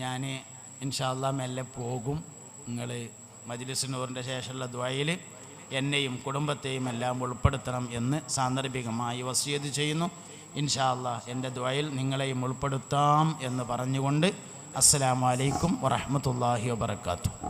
ഞാൻ ഇൻഷാ അല്ലാഹ് മെല്ലെ പോകും. നിങ്ങൾ മജ്ലിസ് നൂറിൻ്റെ ശേഷമുള്ള ദുആയിൽ എന്നെയും കുടുംബത്തെയും എല്ലാം ഉൾപ്പെടുത്തണം എന്ന് സാന്ദർഭികമായി വസിയത്ത് ചെയ്യുന്നു. ഇൻഷാ അല്ലാഹ് എൻ്റെ ദുആയിൽ നിങ്ങളെയും ഉൾപ്പെടുത്താം എന്ന് പറഞ്ഞുകൊണ്ട് അസ്സലാമു അലൈക്കും വറഹ്മത്തുള്ളാഹി വബറകാതുഹു.